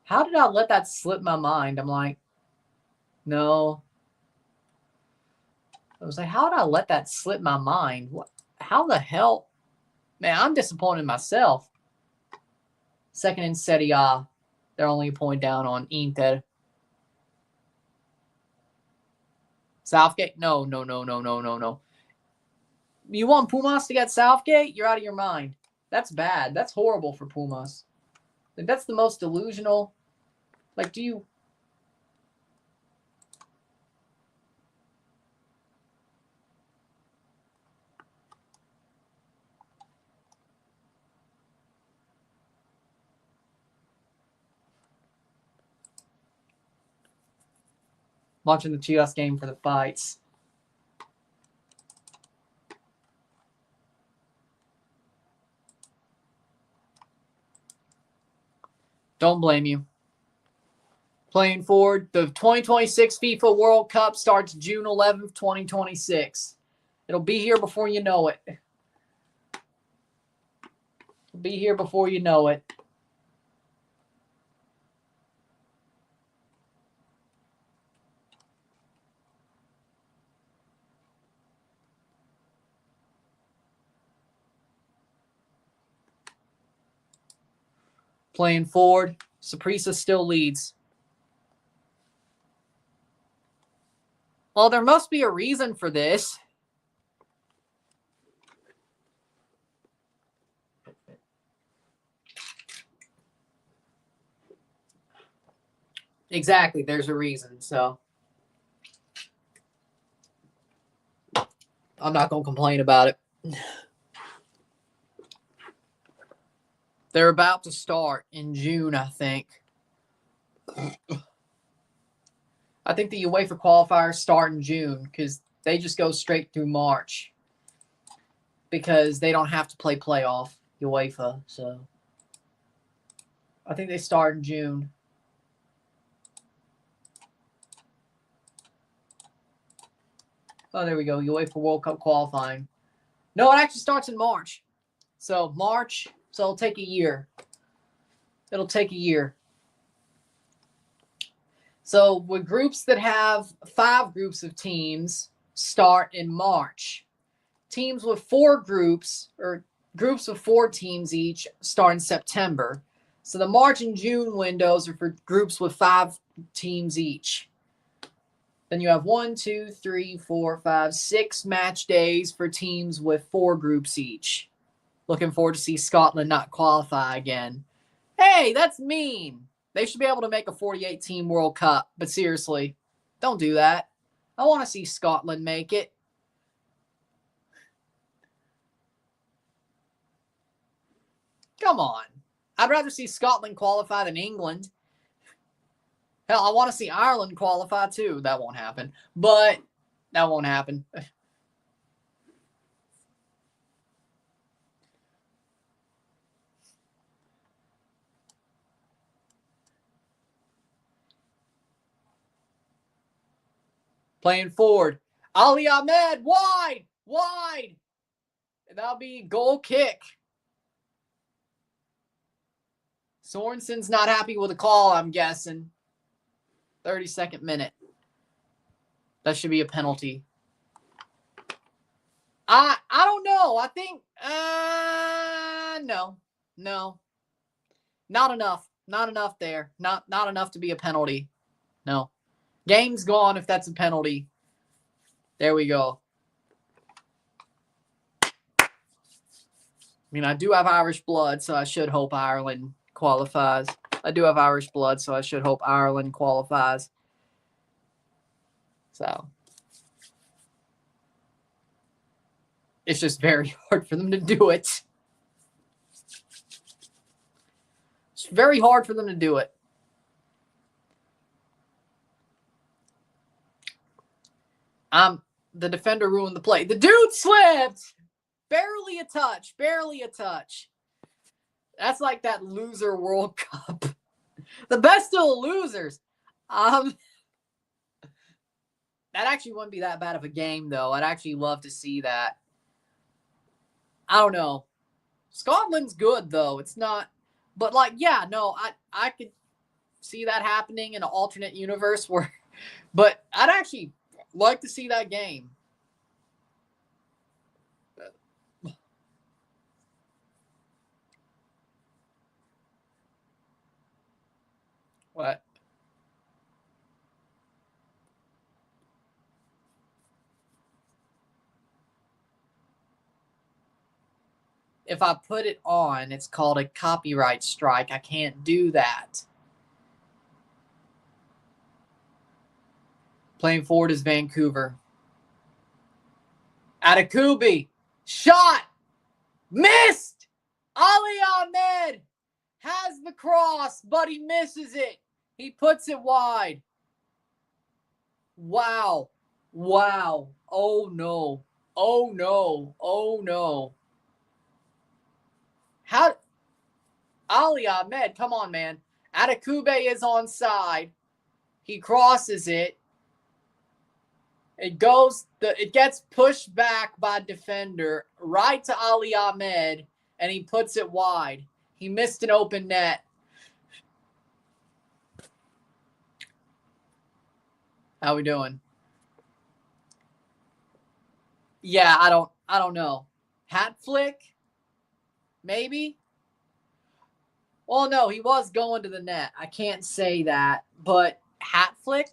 How did I let that slip my mind? I'm like, no. I was like, how did I let that slip my mind? What? How the hell? Man, I'm disappointed in myself. Second in Serie A. They're only a point down on Inter. Southgate? No. You want Pumas to get Southgate? You're out of your mind. That's bad. That's horrible for Pumas. Like, that's the most delusional. Like, do you... Watching the Chivas game for the fights. Don't blame you. Playing forward, the 2026 FIFA World Cup starts June 11th, 2026. It'll be here before you know it. It'll be here before you know it. Playing forward, Saprissa still leads. Well, there must be a reason for this. Exactly, there's a reason, so I'm not going to complain about it. They're about to start in June, I think. I think the UEFA qualifiers start in June because they just go straight through March because they don't have to play playoff UEFA. So I think they start in June. Oh, there we go. UEFA World Cup qualifying. No, it actually starts in March. So March, so it'll take a year. It'll take a year. So with groups that have 5 groups of teams start in March. Teams with 4 groups, or groups of 4 teams each, start in September. So the March and June windows are for groups with 5 teams each. Then you have 1, 2, 3, 4, 5, 6 match days for teams with 4 groups each. Looking forward to see Scotland not qualify again. Hey, that's mean. They should be able to make a 48-team World Cup. But seriously, don't do that. I want to see Scotland make it. Come on. I'd rather see Scotland qualify than England. Hell, I want to see Ireland qualify too. That won't happen. But that won't happen. Playing forward. Ali Ahmed, wide. And that'll be goal kick. Sorensen's not happy with the call, I'm guessing. 32nd minute. That should be a penalty. I don't know. I think no. Not enough. Not enough there. Not enough to be a penalty. No. Game's gone if that's a penalty. There we go. I mean, I do have Irish blood, so I should hope Ireland qualifies. I do have Irish blood, so I should hope Ireland qualifies. So it's just very hard for them to do it. It's very hard for them to do it. The defender ruined the play. The dude slipped. Barely a touch. That's like that loser World Cup. The best of the losers. That actually wouldn't be that bad of a game, though. I'd actually love to see that. I don't know. Scotland's good, though. It's not. But, like, yeah, no, I could. see that happening in an alternate universe where, but I'd actually like to see that game. What? If I put it on, it's called a copyright strike. I can't do that. Playing forward is Vancouver. Atakubi. Shot. Missed. Ali Ahmed has the cross, but he misses it. He puts it wide. Wow. Wow. Oh, no. Oh, no. Oh, no. How? Ali Ahmed, come on, man. Atakube is onside. He crosses it. It gets pushed back by defender right to Ali Ahmed, and he puts it wide. He missed an open net. How we doing? Yeah, I don't know. Hat flick? Maybe? Well, no, he was going to the net. I can't say that. But hat flick?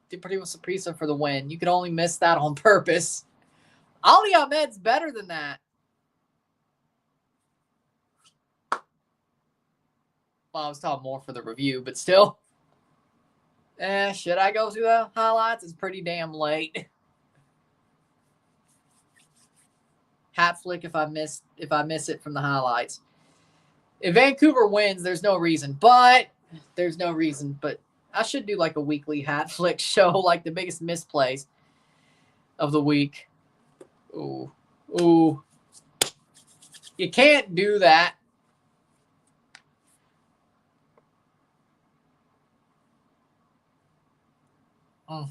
Deportivo Saprissa for the win. You could only miss that on purpose. Ali Ahmed's better than that. Well, I was talking more for the review, but still. Should I go through the highlights? It's pretty damn late. Hat flick if I miss it from the highlights. If Vancouver wins, there's no reason. But I should do like a weekly hat flick show, like the biggest misplays of the week. Ooh. Ooh. You can't do that. Oh.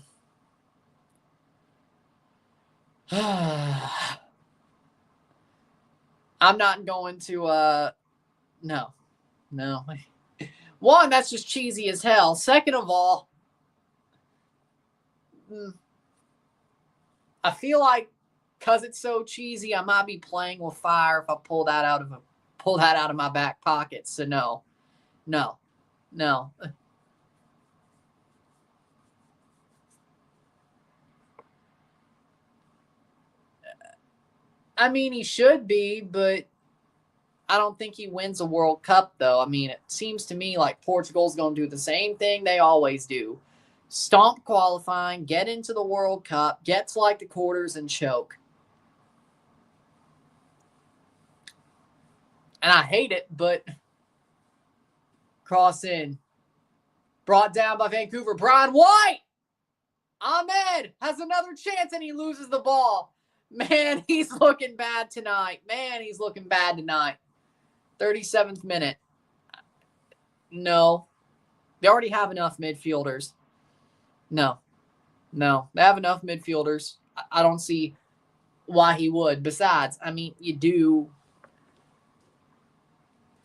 I'm not going to, no. One, that's just cheesy as hell. Second of all, I feel like because it's so cheesy, I might be playing with fire if I pull that out of my back pocket. So no. I mean, he should be, but I don't think he wins a World Cup, though. I mean, it seems to me like Portugal's going to do the same thing they always do. Stomp qualifying, get into the World Cup, get to like the quarters and choke. And I hate it, but cross in. Brought down by Vancouver. Brian White! Ahmed has another chance and he loses the ball. Man, he's looking bad tonight. 37th minute. No. They already have enough midfielders. No. They have enough midfielders. I don't see why he would. Besides, I mean, you do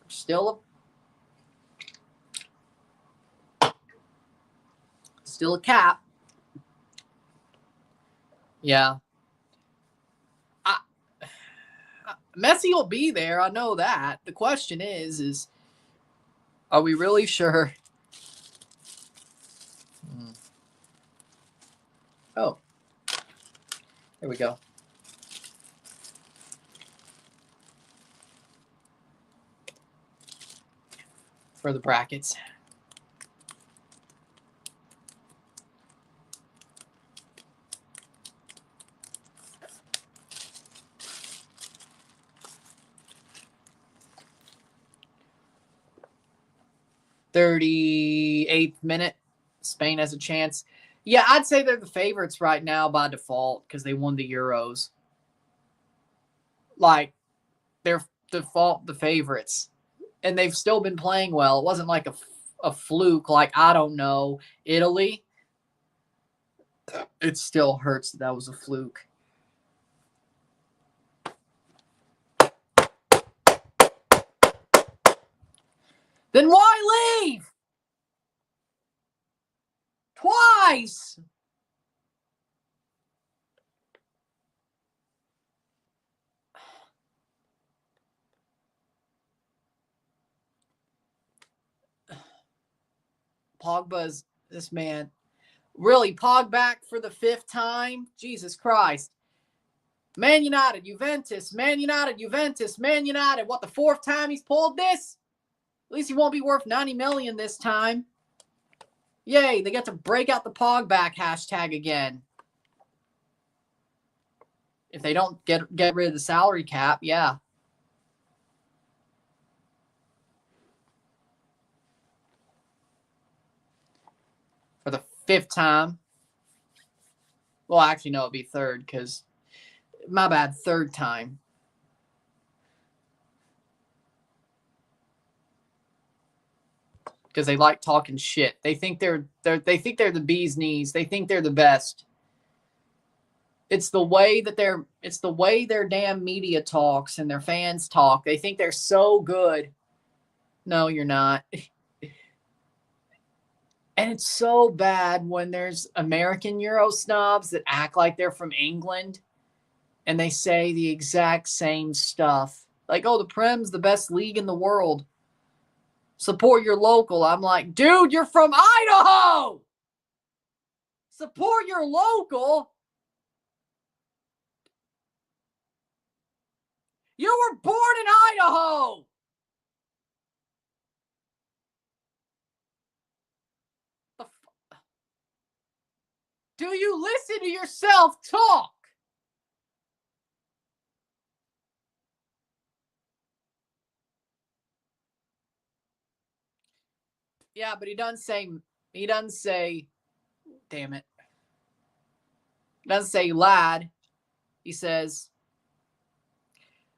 still a cap. Yeah. Messi will be there. I know that. The question is are we really sure? Oh. There we go. For the brackets. "38th minute, Spain has a chance." Yeah, I'd say they're the favorites right now by default because they won the Euros. Like, they're default the favorites. And they've still been playing well. It wasn't like a fluke, like, I don't know, Italy. It still hurts that was a fluke. Then why leave? Nice. Pogba's this man. Really, Pog back for the 5th time? Jesus Christ. Man United, Juventus, Man United, Juventus, Man United. What, the 4th time he's pulled this? At least he won't be worth 90 million this time. Yay, they get to break out the Pog back hashtag again. If they don't get rid of the salary cap, yeah. For the 5th time. Well, actually, no, it'd be 3rd because, my bad, 3rd time. Because they like talking shit. They think they're the bee's knees. They think they're the best. It's the way their damn media talks and their fans talk. They think they're so good. No, you're not. And it's so bad when there's American Euro snobs that act like they're from England and they say the exact same stuff. Like, oh, the Prem's the best league in the world. Support your local. I'm like, dude, you're from Idaho. Support your local. You were born in Idaho. Do you listen to yourself talk? Yeah, but he doesn't say, damn it. He doesn't say lad. He says,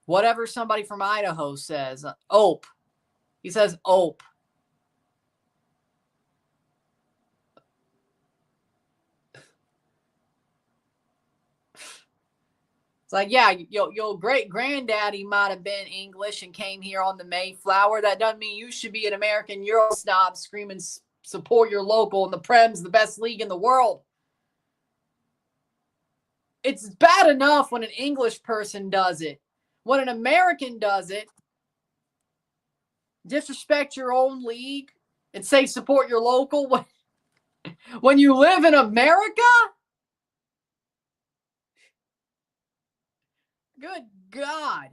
whatever somebody from Idaho says, ope. He says ope. It's like, yeah, your great granddaddy might have been English and came here on the Mayflower. That doesn't mean you should be an American Euro snob screaming, support your local, and the Prem's the best league in the world. It's bad enough when an English person does it. When an American does it, disrespect your own league and say support your local when you live in America? Good God.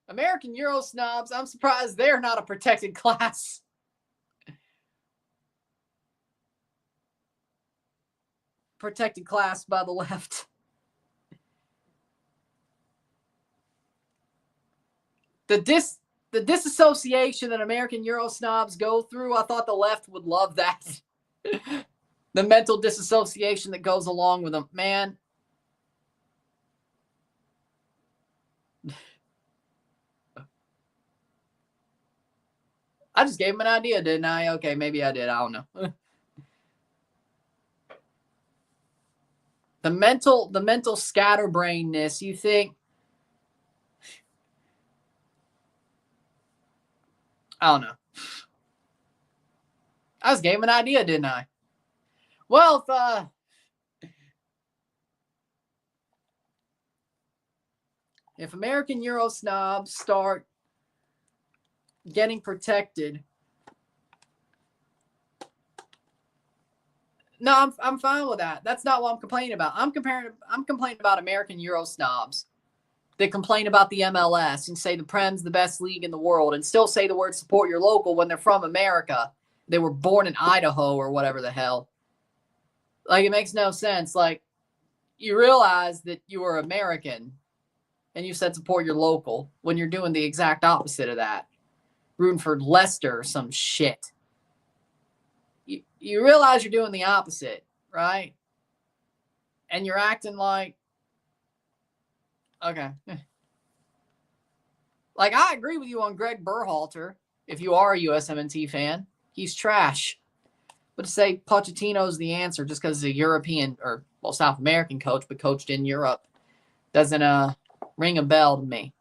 American Euro snobs, I'm surprised they're not a protected class. Protected class by the left. The disassociation that American Euro snobs go through, I thought the left would love that. The mental disassociation that goes along with them. Man. I just gave him an idea, didn't I? Okay, maybe I did. I don't know. The mental scatterbrainness, you think. I don't know. I just gave him an idea, didn't I? Well, if American Euro snobs start getting protected, no, I'm fine with that. That's not what I'm complaining about. I'm complaining about American Euro snobs that complain about the MLS and say the Prem's the best league in the world and still say the word support your local when they're from America. They were born in Idaho or whatever the hell. Like, it makes no sense. Like, you realize that you are American and you said support your local when you're doing the exact opposite of that. Rooting for Leicester or some shit. You realize you're doing the opposite, right? And you're acting like, okay. Like, I agree with you on Greg Berhalter. If you are a USMNT fan, he's trash. But to say Pochettino's the answer just because he's a European or, well, South American coach, but coached in Europe, doesn't ring a bell to me.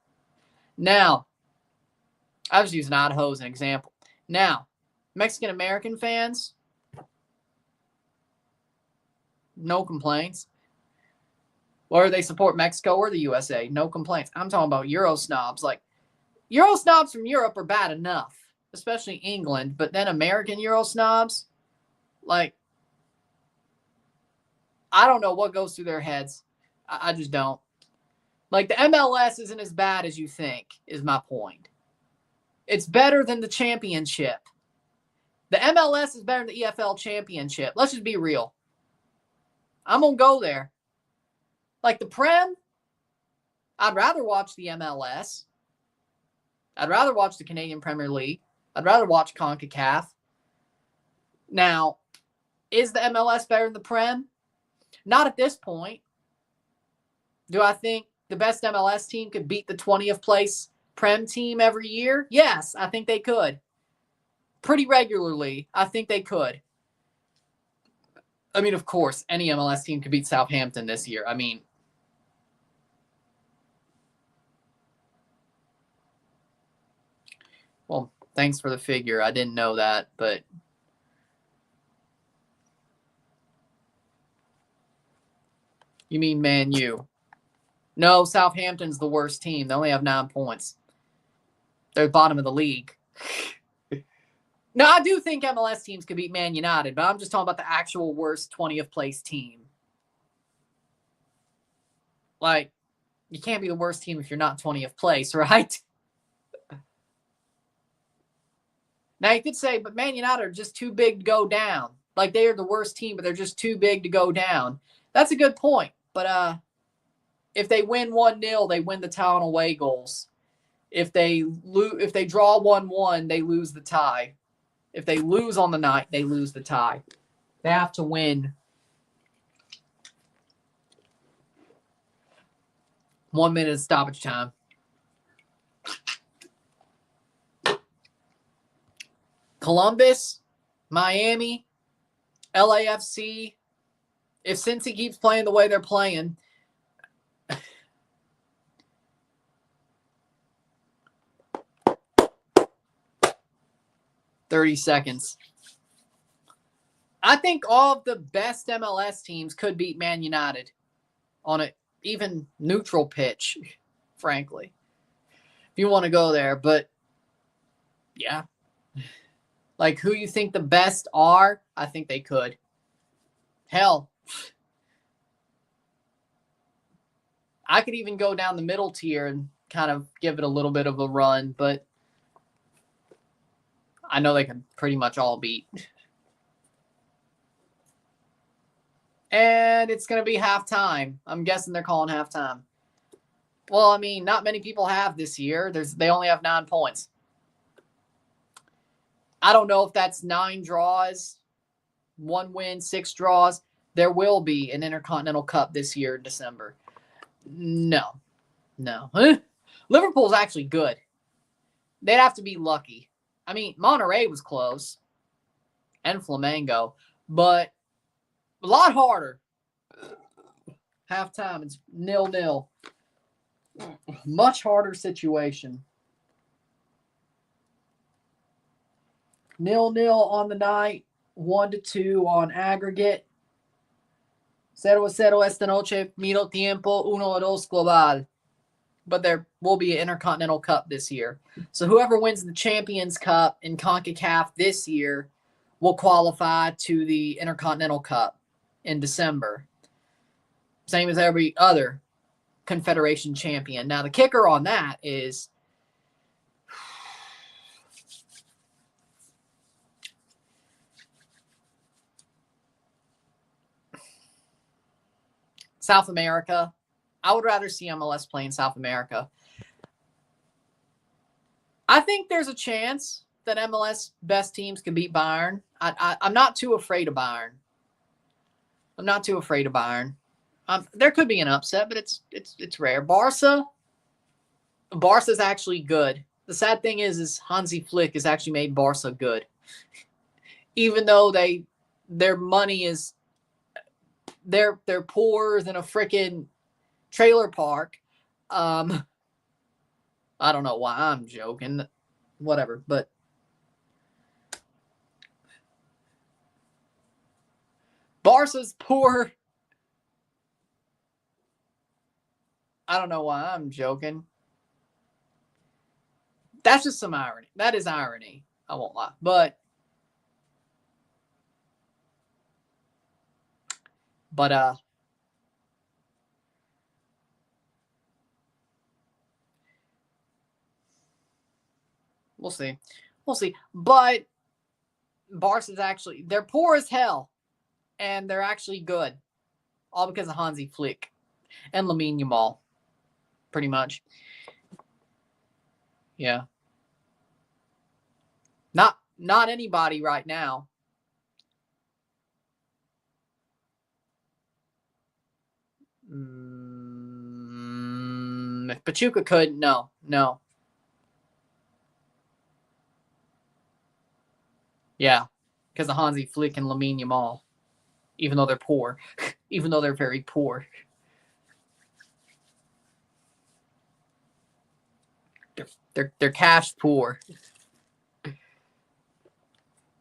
Now, I was using Idaho as an example. Now, Mexican-American fans, no complaints. Whether they support Mexico or the USA, no complaints. I'm talking about Euro snobs. Like, Euro snobs from Europe are bad enough, especially England, but then American Euro snobs, like, I don't know what goes through their heads. I just don't. Like, the MLS isn't as bad as you think, is my point. It's better than the championship. The MLS is better than the EFL championship. Let's just be real. I'm going to go there. Like, the Prem, I'd rather watch the MLS. I'd rather watch the Canadian Premier League. I'd rather watch CONCACAF. Now, is the MLS better than the Prem? Not at this point. Do I think the best MLS team could beat the 20th place Prem team every year? Yes, I think they could. Pretty regularly, I think they could. I mean, of course, any MLS team could beat Southampton this year. I mean, well, thanks for the figure. I didn't know that, but you mean Man U? No, Southampton's the worst team. They only have 9 points. They're bottom of the league. No, I do think MLS teams could beat Man United, but I'm just talking about the actual worst 20th place team. Like, you can't be the worst team if you're not 20th place, right? Now, you could say, but Man United are just too big to go down. Like, they are the worst team, but they're just too big to go down. That's a good point. But if they win 1-0, they win the tie on away goals. If they draw 1-1, they lose the tie. If they lose on the night, they lose the tie. They have to win 1 minute of stoppage time. Columbus, Miami, LAFC. If Cincy keeps playing the way they're playing, .30 seconds. I think all of the best MLS teams could beat Man United on an even neutral pitch, frankly. If you want to go there. But, yeah. Like, who you think the best are, I think they could. Hell, I could even go down the middle tier and kind of give it a little bit of a run, but I know they can pretty much all beat. And it's going to be halftime. I'm guessing they're calling halftime. Well, I mean, not many people have this year. They only have 9 points. I don't know if that's 9 draws, 1 win, 6 draws. There will be an Intercontinental Cup this year in December. No. Liverpool's actually good. They'd have to be lucky. I mean, Monterrey was close. And Flamengo. But a lot harder. Halftime, it's 0-0. Much harder situation. 0-0 on the night. 1-2 on aggregate. 0-0 esta noche, medio tiempo, 1-2 global. But there will be an Intercontinental Cup this year. So whoever wins the Champions Cup in CONCACAF this year will qualify to the Intercontinental Cup in December. Same as every other Confederation champion. Now, the kicker on that is South America. I would rather see MLS play in South America. I think there's a chance that MLS best teams can beat Bayern. I'm not too afraid of Bayern. There could be an upset, but it's rare. Barca's actually good. The sad thing is Hansi Flick has actually made Barca good. Even though their money is they're poorer than a freaking trailer park. I don't know why I'm joking. Whatever, but Barca's poor. I don't know why I'm joking. That's just some irony. That is irony. I won't lie. But we'll see. We'll see. But Barca's actually, they're poor as hell. And they're actually good. All because of Hansi Flick and Lamine Yamal. Pretty much. Yeah. Not anybody right now. If Pachuca could, no. Yeah, because of Hansi Flick and Lamine Yamal. Even though they're poor. Even though they're very poor. They're cash poor.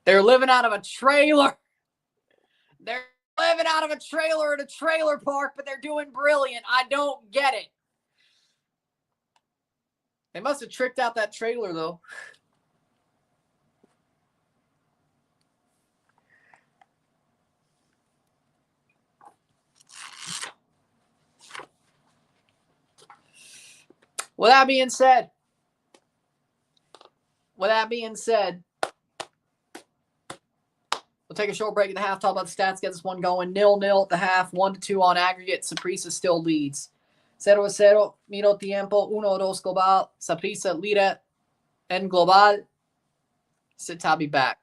They're living out of a trailer. They're living out of a trailer at a trailer park, but they're doing brilliant. I don't get it. They must have tricked out that trailer, though. With that being said, we'll take a short break at the half, talk about the stats, get this one going. 0-0 at the half, 1-2 on aggregate. Saprissa still leads. 0-0, miro tiempo, 1-2 global. Saprissa líder en global. Sit, I'll be back.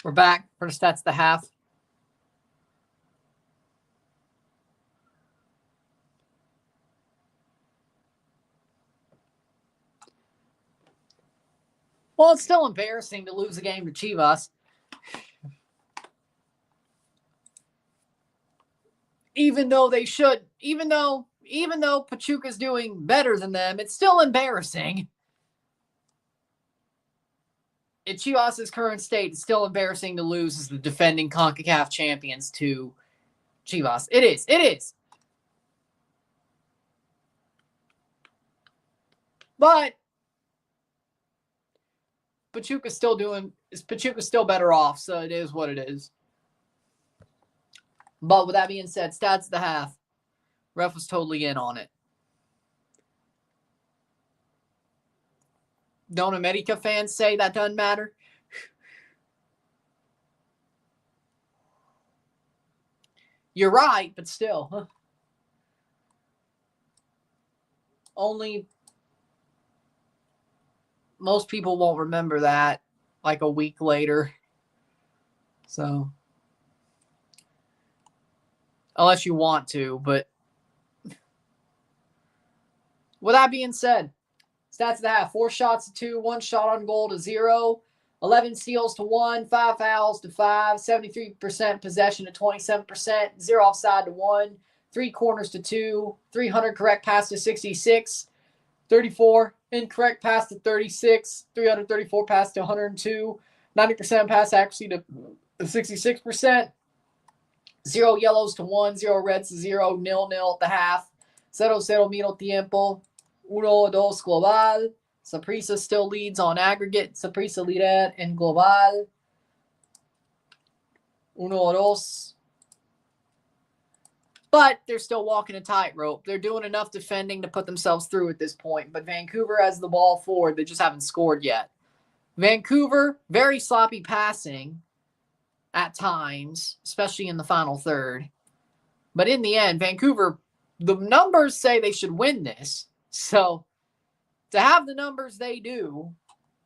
We're back for the stats of the half. Well, it's still embarrassing to lose a game to Chivas. Even though they should, even though Pachuca's doing better than them, it's still embarrassing. In Chivas' current state, it's still embarrassing to lose as the defending CONCACAF champions to Chivas. It is. It is. But Pachuca's still better off, so it is what it is. But with that being said, stats of the half. Ref was totally in on it. Don't America fans say that doesn't matter? You're right, but still. Only most people won't remember that like a week later. So, unless you want to, but with that being said, stats of the half: 4 shots to 2, 1 shot on goal to 0, 11 steals to 1, 5 fouls to 5, 73% possession to 27%, 0 offside to 1, 3 corners to 2, 300 correct pass to 66, 34 incorrect pass to 36, 334 pass to 102, 90% pass accuracy to 66%, 0 yellows to 1, 0 reds to 0, 0-0 at the half, 0-0 minuto tiempo, 1-2 global. Saprissa still leads on aggregate. Saprissa líder en global. 1-2. But they're still walking a tightrope. They're doing enough defending to put themselves through at this point. But Vancouver has the ball forward. They just haven't scored yet. Vancouver, very sloppy passing at times, especially in the final third. But in the end, Vancouver, the numbers say they should win this. So to have the numbers they do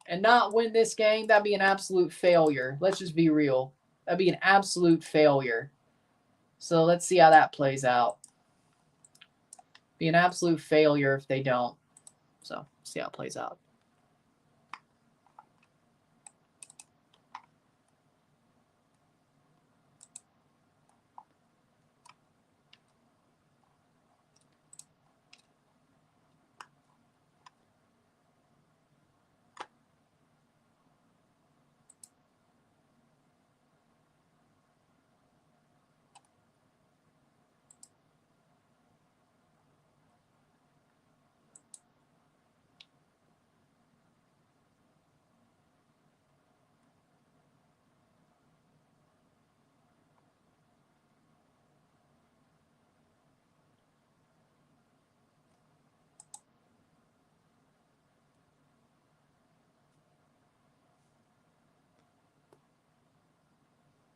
and not win this game, that'd be an absolute failure. Let's just be real. That'd be an absolute failure. So let's see how that plays out. Be an absolute failure if they don't. So see how it plays out.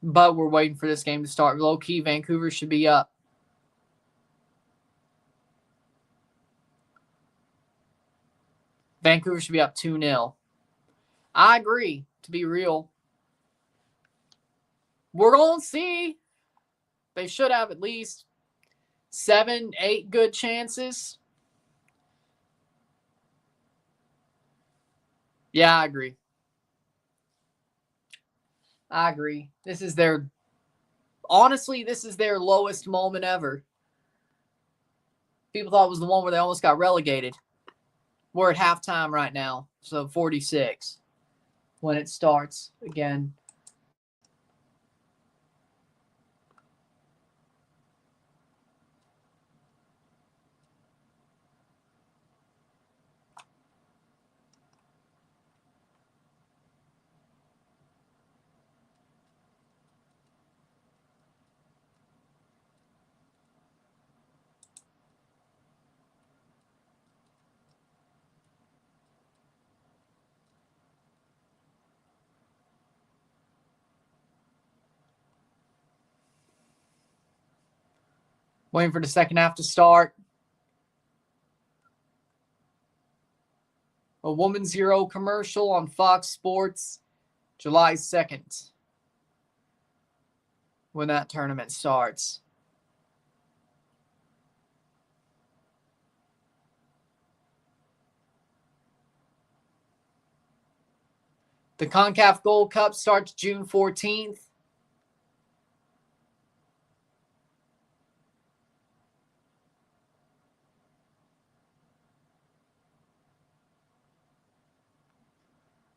But we're waiting for this game to start. Low-key, Vancouver should be up. Vancouver should be up 2-0. I agree, to be real. We're going to see. They should have at least 7, 8 good chances. Yeah, I agree. This is their lowest moment ever. People thought it was the one where they almost got relegated. We're at halftime right now, so 46 when it starts again. Waiting for the second half to start. A Woman's Hero commercial on Fox Sports, July 2nd. when that tournament starts. The CONCACAF Gold Cup starts June 14th.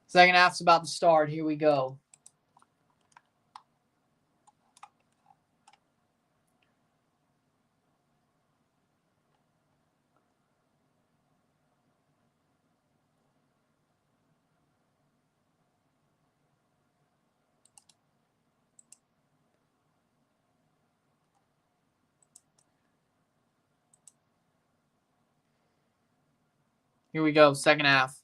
Second half's about to start. Here we go. Here we go, second half.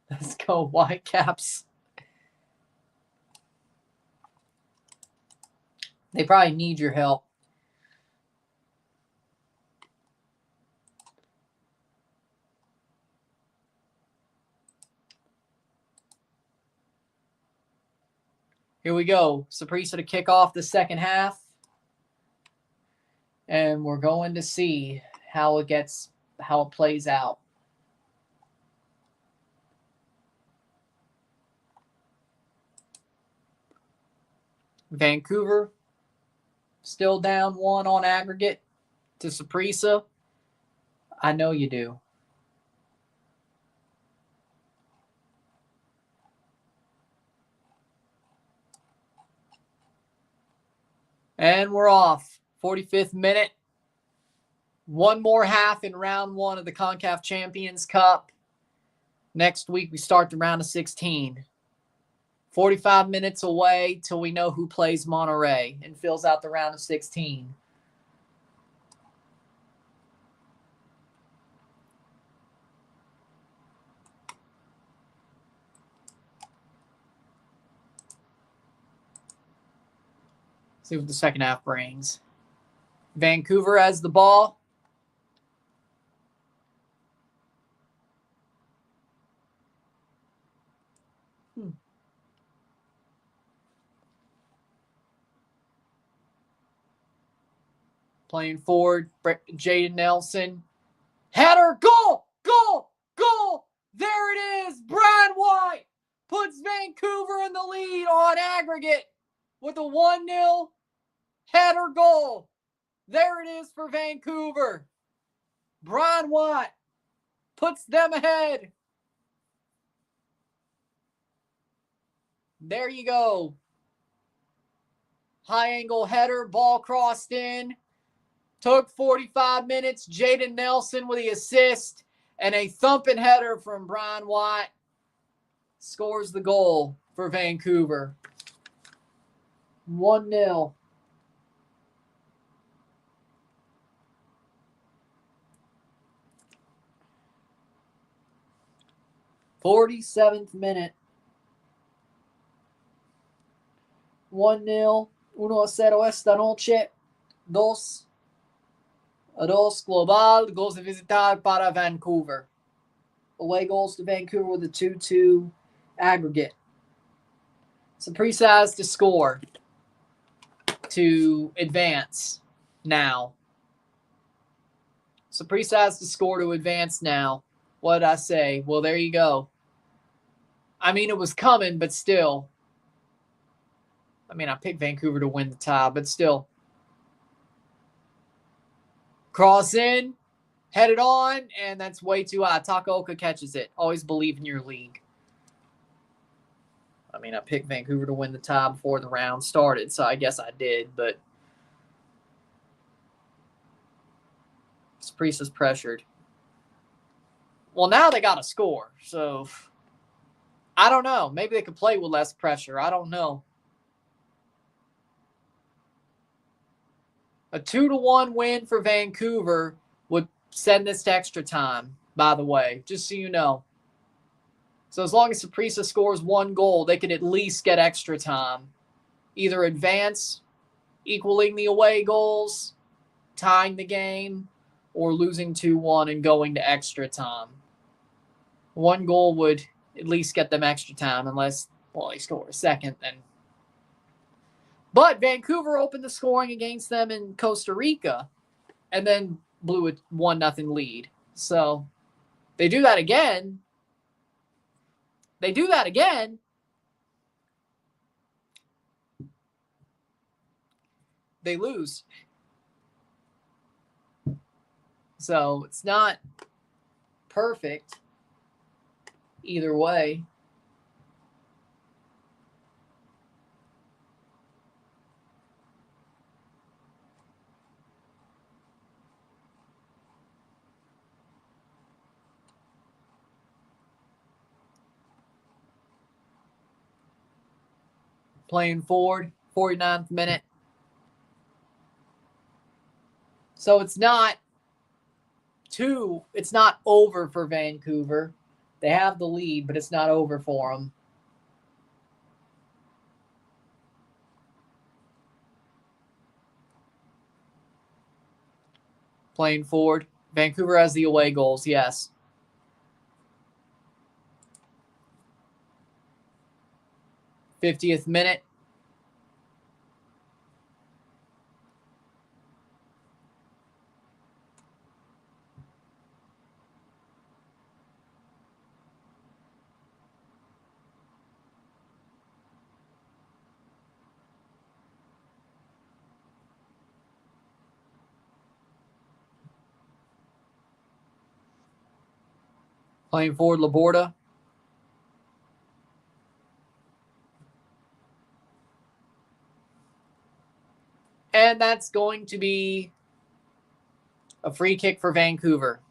Let's go, Whitecaps. They probably need your help. Here we go. Saprissa to kick off the second half. And we're going to see how it plays out. Vancouver still down 1 on aggregate to Saprissa. I know you do. And we're off. 45th minute. One more half in round 1 of the Concachampions Cup. Next week, we start the round of 16. 45 minutes away till we know who plays Monterey and fills out the round of 16. See what the second half brings. Vancouver has the ball. Playing forward, Jaden Nelson. Header, goal, goal, goal. There it is. Brad White puts Vancouver in the lead on aggregate with a 1-0 header goal. There it is for Vancouver. Brian White puts them ahead. There you go. High angle header, ball crossed in. Took 45 minutes. Jaden Nelson with the assist and a thumping header from Brian White scores the goal for Vancouver. 1-0. '47th minute. 1-0. 1-0 esta noche. 2-2 global. Goals de visitar para Vancouver. Away goals to Vancouver with a 2-2 aggregate. Saprissa has to score to advance now. Saprissa has to score to advance now. What did I say? Well, there you go. I mean, it was coming, but still. I mean, I picked Vancouver to win the tie, but still. Cross in, headed on, and that's way too high. Takaoka catches it. Always believe in your league. I mean, I picked Vancouver to win the tie before the round started, so I guess I did, but Saprissa's pressured. Well, now they got to score, so I don't know. Maybe they could play with less pressure. I don't know. A 2-1 win for Vancouver would send this to extra time, by the way, just so you know. So as long as Saprissa scores 1 goal, they could at least get extra time. Either advance, equaling the away goals, tying the game, or losing 2-1 and going to extra time. One goal would at least get them extra time, unless, well, they score a second. Then, but Vancouver opened the scoring against them in Costa Rica, and then blew a 1-0 lead. So they do that again. They lose. So it's not perfect either way. Playing forward, 49th minute. So it's not over for Vancouver. They have the lead, but it's not over for them. Playing forward. Vancouver has the away goals, yes. '50th minute. Playing forward, Laborda. And that's going to be a free kick for Vancouver.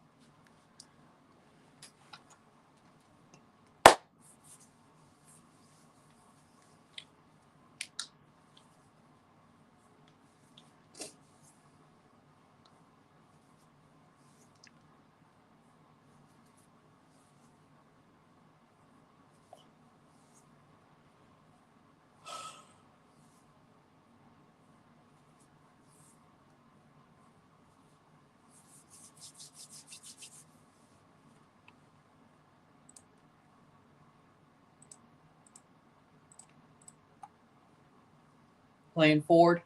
Playing forward.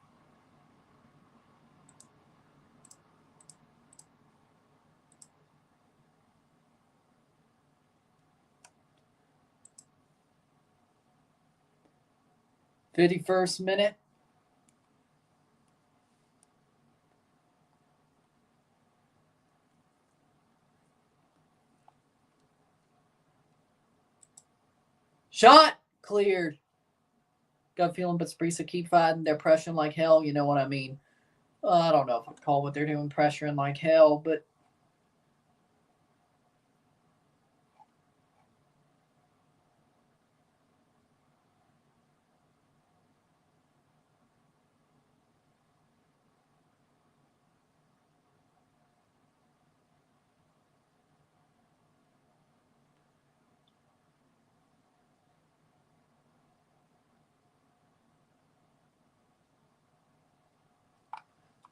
'51st minute. Shot cleared. Gut feeling, but Saprissa keep fighting. They're pressuring like hell. You know what I mean? I don't know if I'd call what they're doing pressuring like hell, but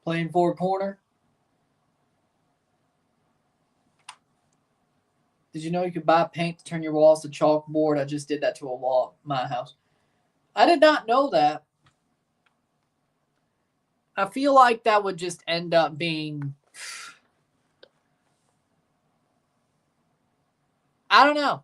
playing forward corner. Did you know you could buy paint to turn your walls to chalkboard? I just did that to a wall at my house. I did not know that. I feel like that would just end up being, I don't know.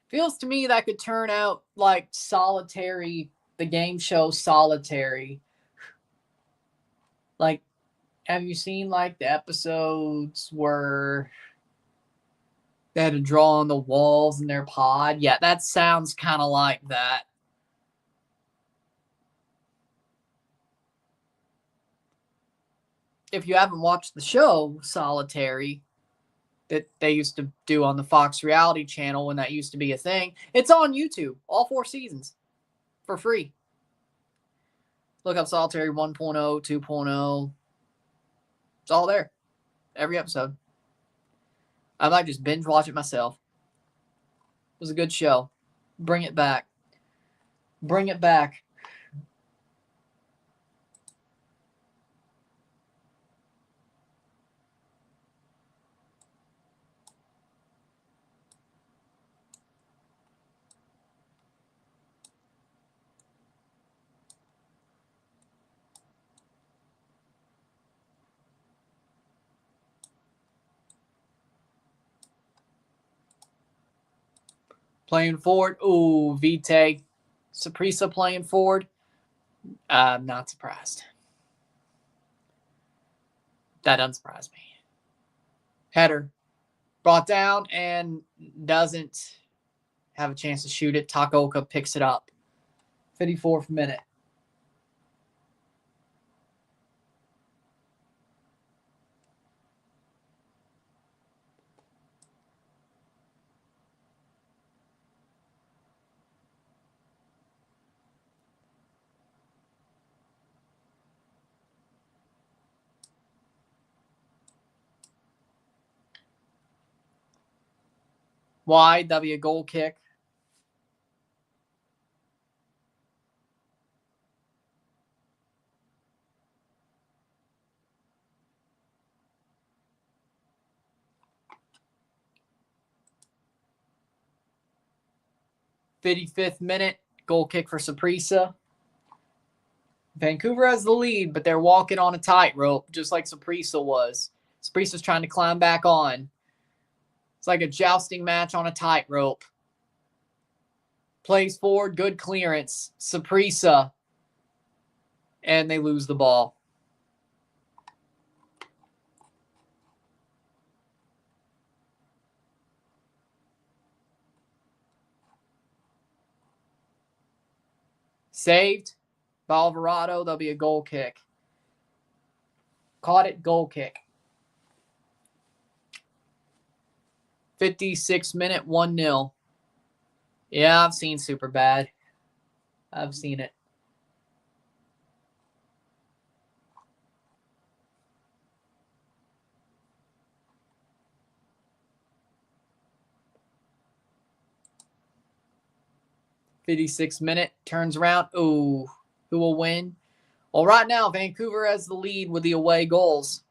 Feels to me that could turn out like Solitary, the game show Solitary. Like, have you seen like the episodes where they had to draw on the walls in their pod? Yeah, that sounds kind of like that. If you haven't watched the show Solitary that they used to do on the Fox reality channel when that used to be a thing, it's on YouTube, all 4 seasons, for free. Look up Solitary 1.0, 2.0. It's all there. Every episode. I might just binge watch it myself. It was a good show. Bring it back. Bring it back. Playing forward. Ooh, Vite. Saprissa playing forward. I'm not surprised. That doesn't surprise me. Header. Brought down and doesn't have a chance to shoot it. Takaoka picks it up. 54th minute. Wide, that'll be a goal kick. '55th minute, goal kick for Saprissa. Vancouver has the lead, but they're walking on a tightrope, just like Saprissa was. Saprissa's trying to climb back on. It's like a jousting match on a tightrope. Plays forward, good clearance. Saprissa. And they lose the ball. Saved. By Alvarado, there'll be a goal kick. Caught it, goal kick. 56th minute, 1-0. Yeah, I've seen super bad. I've seen it. '56th minute, turns around. Ooh, who will win? Well, right now, Vancouver has the lead with the away goals.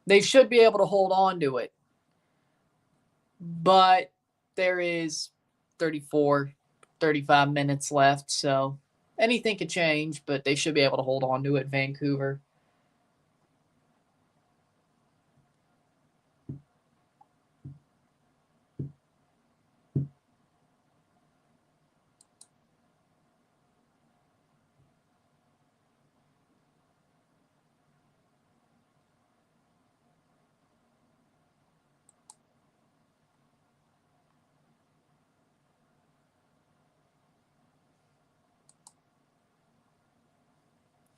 They should be able to hold on to it. But there is 34, 35 minutes left, so anything could change, but they should be able to hold on to it, Vancouver.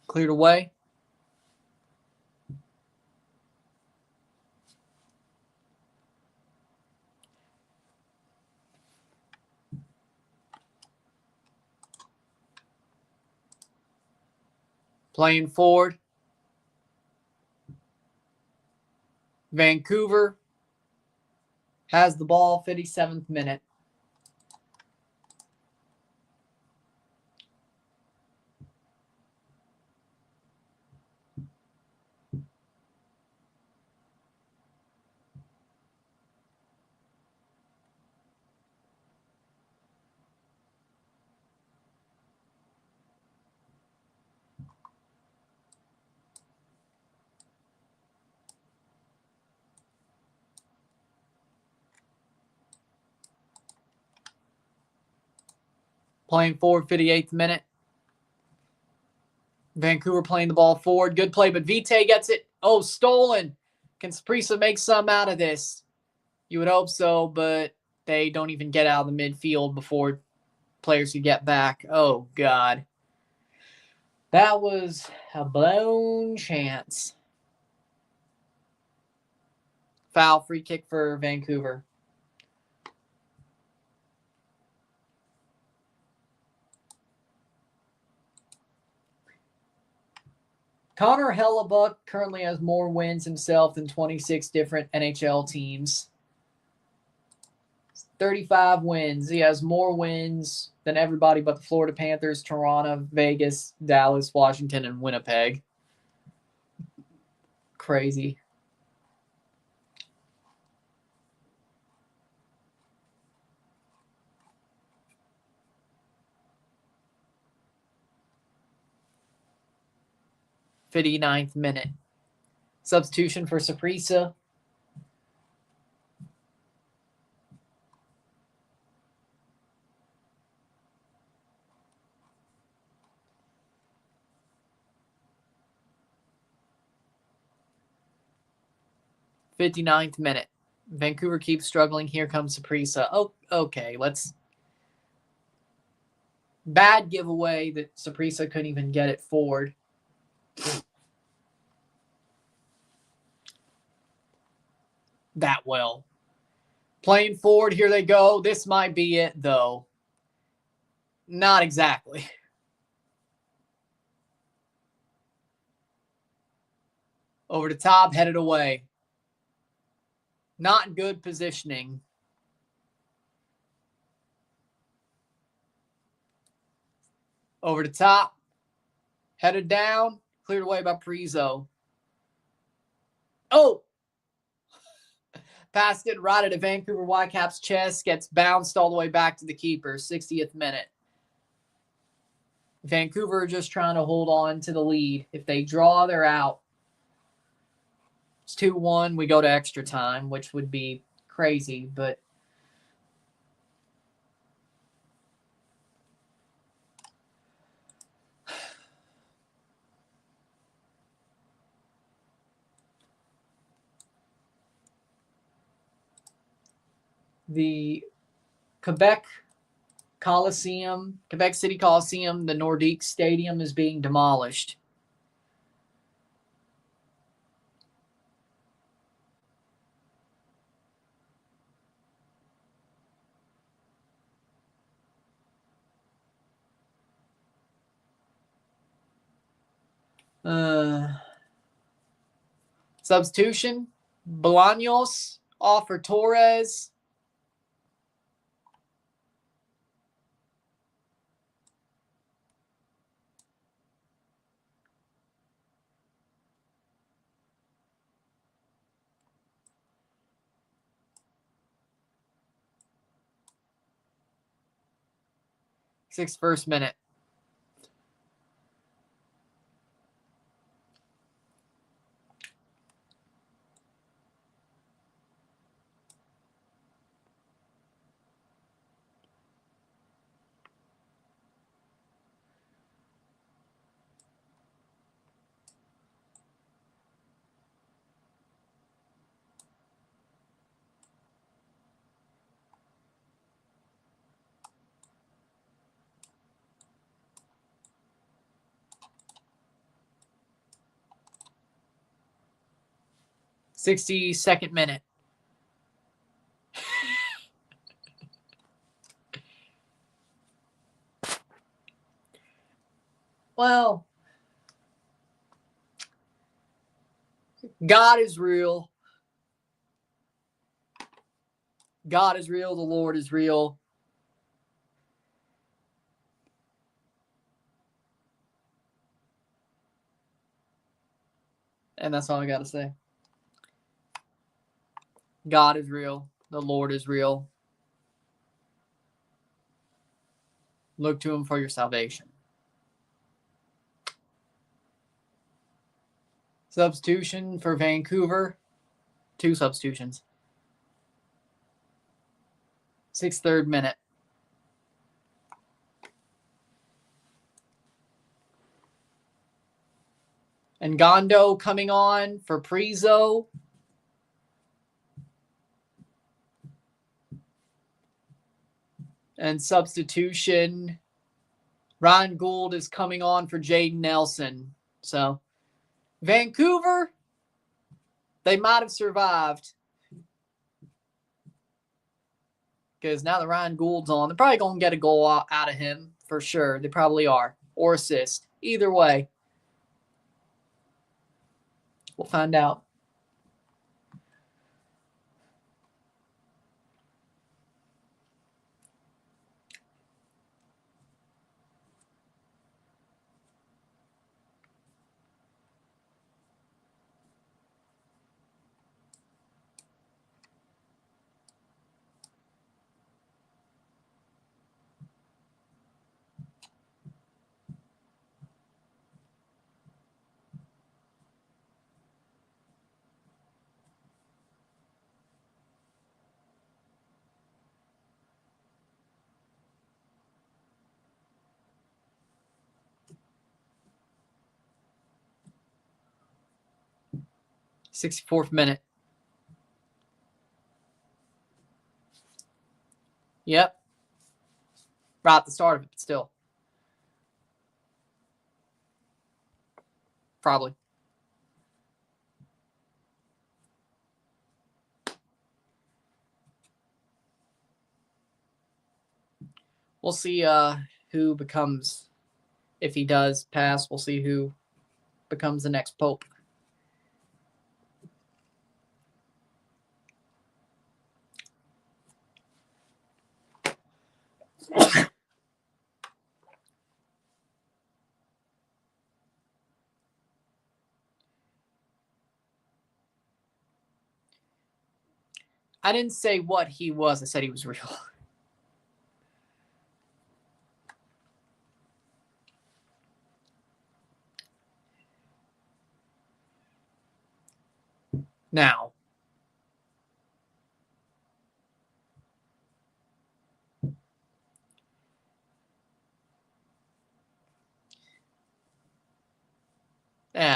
Cleared away. Playing forward. Vancouver has the ball, 57th minute. Playing forward, 58th minute. Vancouver playing the ball forward. Good play, but Vite gets it. Oh, stolen. Can Saprissa make some out of this? You would hope so, but they don't even get out of the midfield before players could get back. Oh, God. That was a blown chance. Foul, free kick for Vancouver. Connor Hellebuck currently has more wins himself than 26 different NHL teams. 35 wins. He has more wins than everybody but the Florida Panthers, Toronto, Vegas, Dallas, Washington, and Winnipeg. Crazy. '59th minute. Substitution for Saprissa. '59th minute. Vancouver keeps struggling. Here comes Saprissa. Oh, okay. Bad giveaway that Saprissa couldn't even get it forward. That well. Playing forward, here they go. This might be it, though. Not exactly. Over the top, headed away. Not good positioning. Over the top, headed down, cleared away by Prizo. Oh! Passed it right at a Vancouver Whitecaps chest, gets bounced all the way back to the keeper, 60th minute. Vancouver just trying to hold on to the lead. If they draw, they're out. It's 2-1. We go to extra time, which would be crazy, but the Quebec City Coliseum, the Nordique Stadium is being demolished. Substitution, Bolaños off for Torres. First minute. '62nd minute. Well, God is real. God is real. The Lord is real. And that's all I got to say. God is real. The Lord is real. Look to him for your salvation. Substitution for Vancouver. 2 substitutions. 63rd minute. And Gondo coming on for Prizo. And substitution, Ryan Gould is coming on for Jaden Nelson. So, Vancouver, they might have survived. Because now that Ryan Gould's on, they're probably going to get a goal out of him for sure. They probably are. Or assist. Either way. We'll find out. 64th minute. Yep. Right at the start of it, but still. Probably. We'll see who becomes, if he does pass, we'll see who becomes the next pope. I didn't say what he was. I said he was real. Now,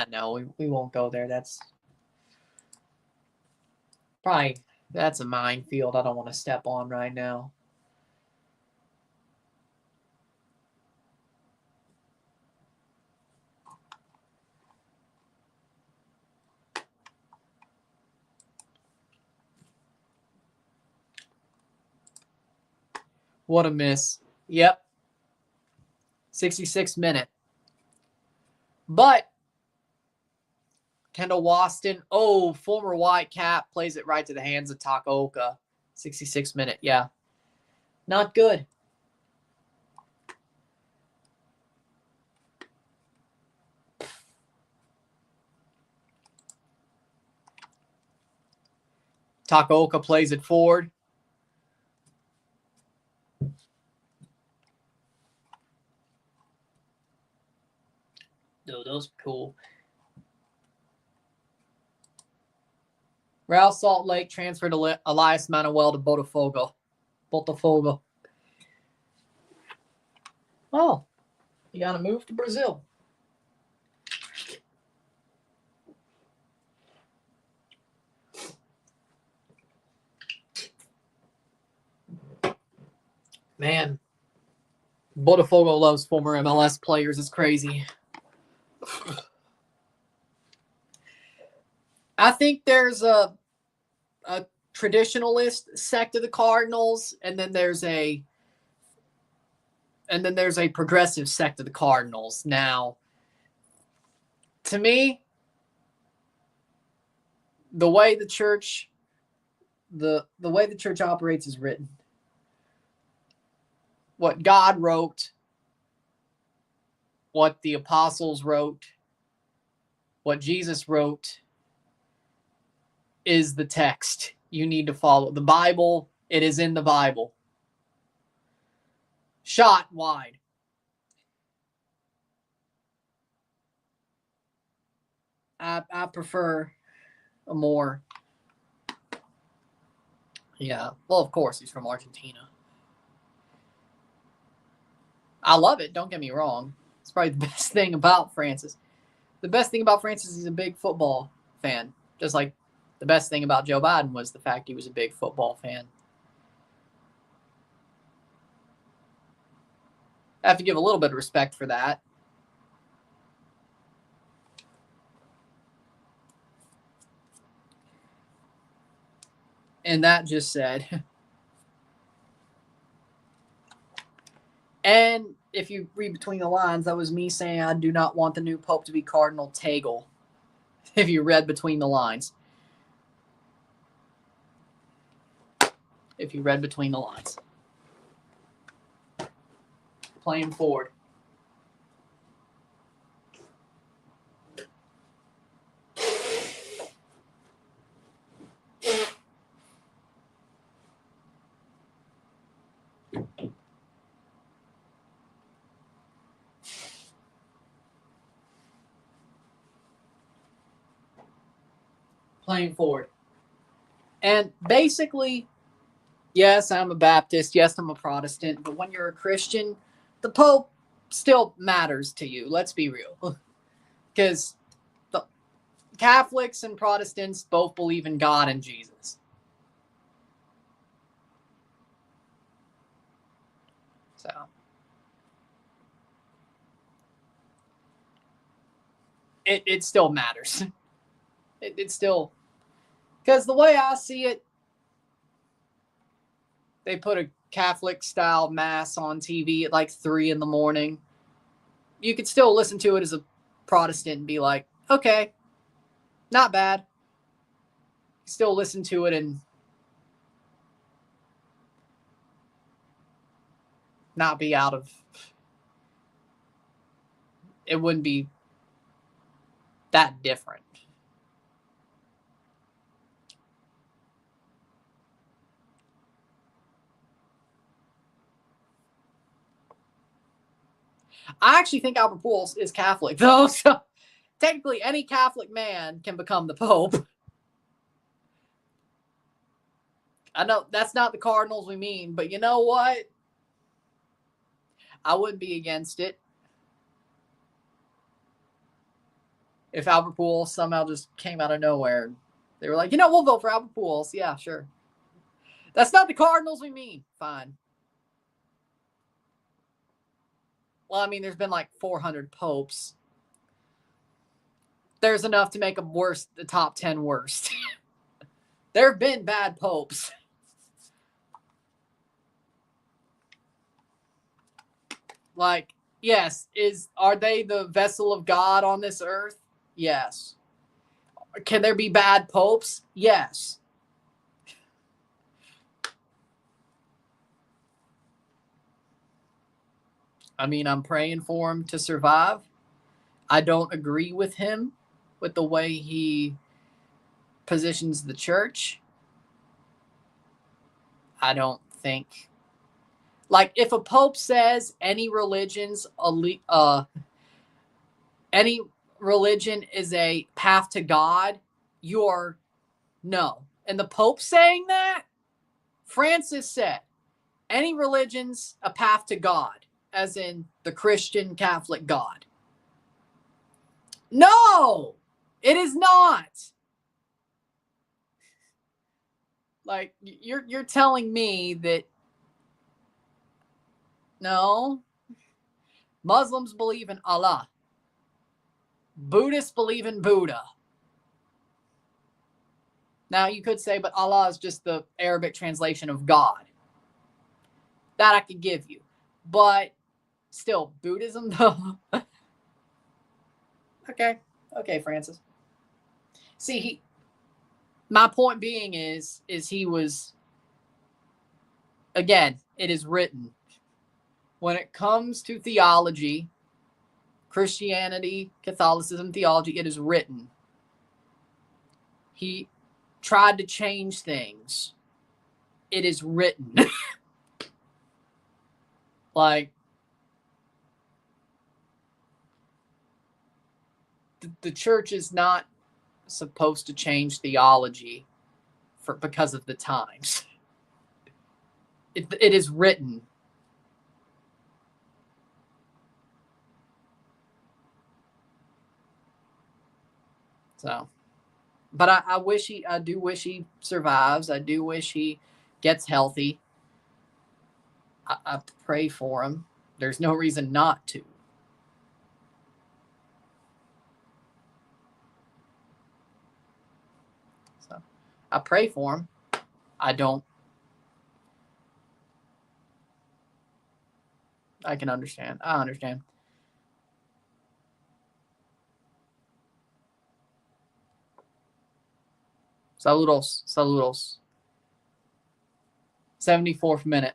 no, we won't go there. That's a minefield I don't want to step on right now. What a miss. Yep. 66th minute. But Kendall Waston, former Whitecap, plays it right to the hands of Takaoka. 66th minute, yeah. Not good. Takaoka plays it forward. Dude, those are cool. Real Salt Lake transferred Elias Manuel to Botafogo. Oh, you got to move to Brazil. Man, Botafogo loves former MLS players. It's crazy. I think there's a traditionalist sect of the Cardinals, and then there's a progressive sect of the Cardinals. Now, to me, the way the church operates is written. What God wrote, what the apostles wrote, what Jesus wrote is the text you need to follow. The Bible, it is in the Bible. Shot wide. I prefer a more... Yeah, well, of course, he's from Argentina. I love it, don't get me wrong. It's probably the best thing about Francis. The best thing about Francis is he's a big football fan. Just like the best thing about Joe Biden was the fact he was a big football fan. I have to give a little bit of respect for that. And that just said. And if you read between the lines, that was me saying I do not want the new pope to be Cardinal Tagle. If you read between the lines. If you read between the lines. Playing forward. Playing forward. And basically, yes, I'm a Baptist. Yes, I'm a Protestant. But when you're a Christian, the Pope still matters to you. Let's be real. Because Catholics and Protestants both believe in God and Jesus. So it still matters. It still, because the way I see it, they put a Catholic style mass on TV at like 3 a.m. You could still listen to it as a Protestant and be like, okay, not bad. Still listen to it and not be out of, it wouldn't be that different. I actually think Albert Pujols is Catholic, though, so technically any Catholic man can become the Pope. I know that's not the Cardinals we mean, but you know what? I wouldn't be against it. If Albert Pujols somehow just came out of nowhere. They were like, we'll vote for Albert Pujols. Yeah, sure. That's not the Cardinals we mean. Fine. Well, I mean, there's been like 400 popes. There's enough to make them worse, the top 10 worst. There have been bad popes. Like, yes, are they the vessel of God on this earth? Yes. Can there be bad popes? Yes. I mean, I'm praying for him to survive. I don't agree with him with the way he positions the church. I don't think, like, if a pope says any religion is a path to God, you're no. And the pope saying that, Francis said, any religion's a path to God, as in the Christian Catholic God. No, it is not. Like, you're telling me that no, Muslims believe in Allah. Buddhists believe in Buddha. Now you could say, but Allah is just the Arabic translation of God. That I could give you. But still, Buddhism though. Okay, Francis. See, my point being is he was, again, it is written. When it comes to theology, Christianity, Catholicism, theology, it is written. He tried to change things. It is written. Like, the church is not supposed to change theology because of the times. It is written. So, but I do wish he survives. I do wish he gets healthy. I pray for him. There's no reason not to. So, I pray for him. I can understand. I understand. Saludos. 74th minute.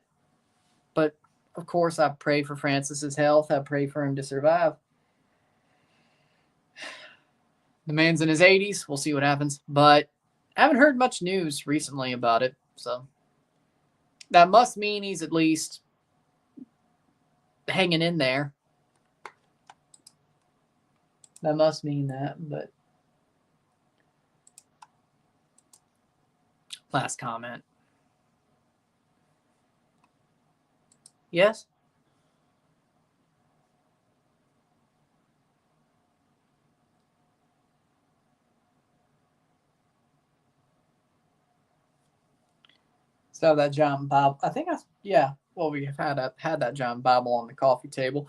But, of course, I pray for Francis's health. I pray for him to survive. The man's in his 80s. We'll see what happens. But I haven't heard much news recently about it. So that must mean he's at least hanging in there. That must mean that. But last comment. Yes? Still have that giant Bible. I think yeah. Well, we have had that giant Bible on the coffee table,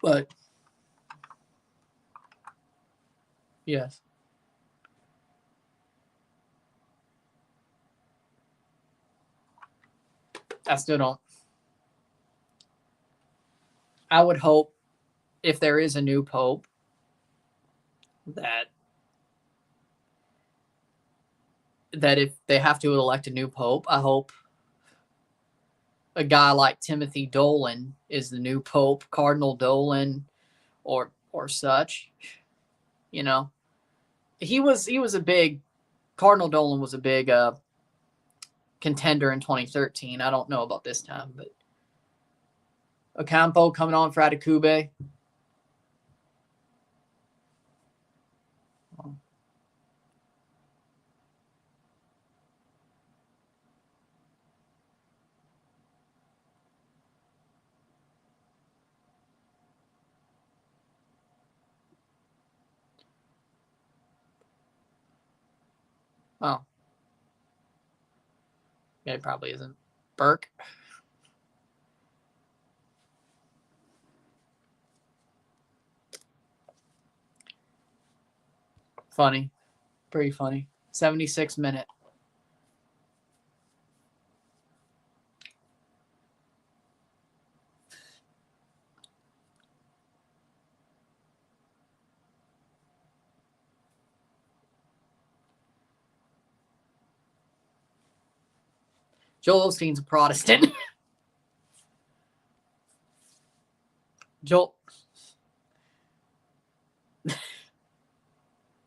but yes, I still don't. I would hope if there is a new pope that if they have to elect a new pope, I hope a guy like Timothy Dolan is the new pope, Cardinal Dolan, or such. You know, he was a big Cardinal Dolan was a big contender in 2013. I don't know about this time, but Ocampo coming on for Adekube. Oh, yeah, it probably isn't. Burke. Funny. Pretty funny. 76-minute. Joel Osteen's a Protestant. Joel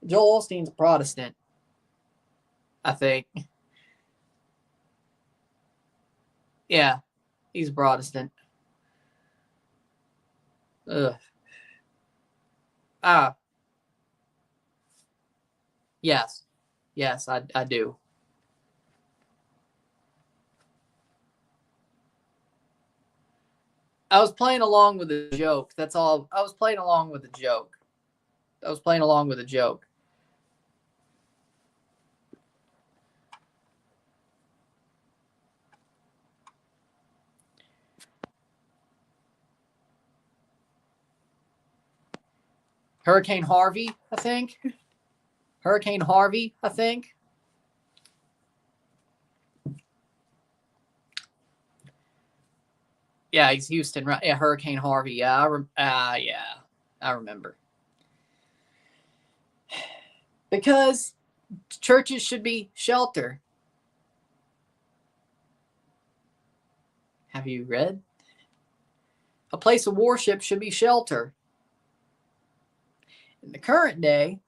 Osteen's a Protestant, I think. Yeah, he's a Protestant. Ugh. Ah, yes. Yes, I do. I was playing along with a joke. That's all. I was playing along with a joke. Hurricane Harvey, I think. Yeah, he's Houston, right? Yeah, Hurricane Harvey. Yeah, I remember. Because churches should be shelter. Have you read? A place of worship should be shelter. In the current day,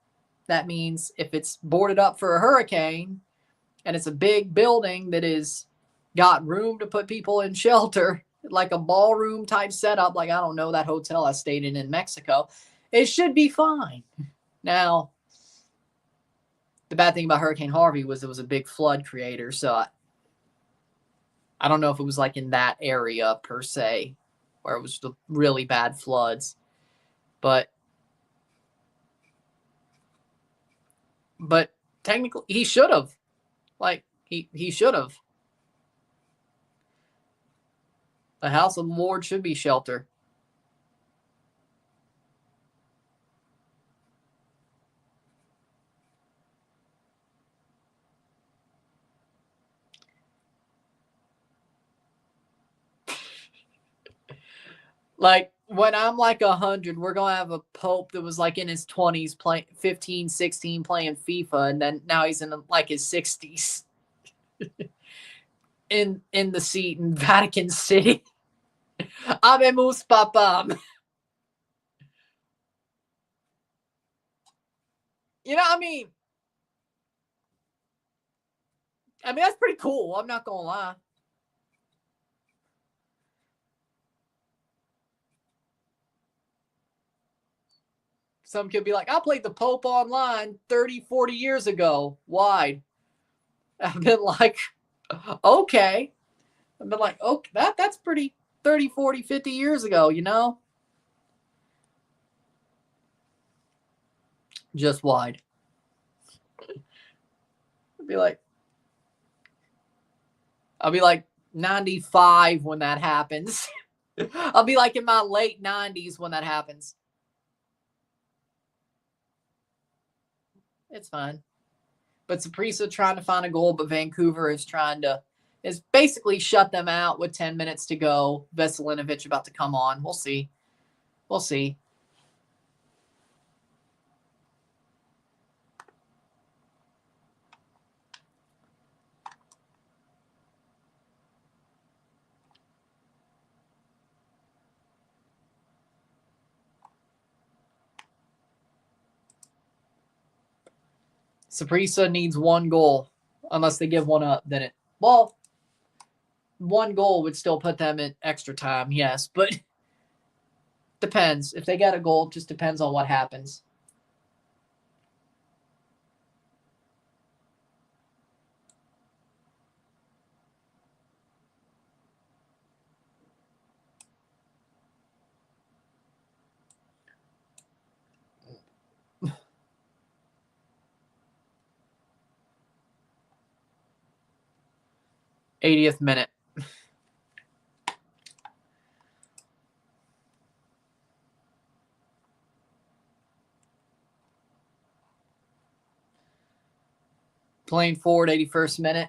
that means if it's boarded up for a hurricane and it's a big building that is got room to put people in shelter, like a ballroom type setup, like I don't know, that hotel I stayed in Mexico, it should be fine. Now, the bad thing about Hurricane Harvey was it was a big flood creator, so I don't know if it was like in that area per se, where it was the really bad floods, but technically he should have, like he should have. The house of the Lord should be shelter. Like when I'm like 100, we're gonna have a pope that was like in his 20s, playing 15, 16, playing FIFA, and then now he's in like his 60s in the seat in Vatican City. Abemus papam. You know, I mean that's pretty cool. I'm not gonna lie. Some could be like, I played the Pope online 30, 40 years ago. Why? I've been like, okay. I've been like, okay, that's pretty 30, 40, 50 years ago, you know? Just wide. I'd be like, I'll be like 95 when that happens. I'll be like in my late 90s when that happens. It's fine. But Saprissa trying to find a goal, but Vancouver is basically shut them out with 10 minutes to go. Veselinovic about to come on. We'll see. We'll see. Saprissa needs one goal. Unless they give one up, then one goal would still put them in extra time, yes. But depends. If they get a goal, it just depends on what happens. '80th minute. Playing forward, 81st minute.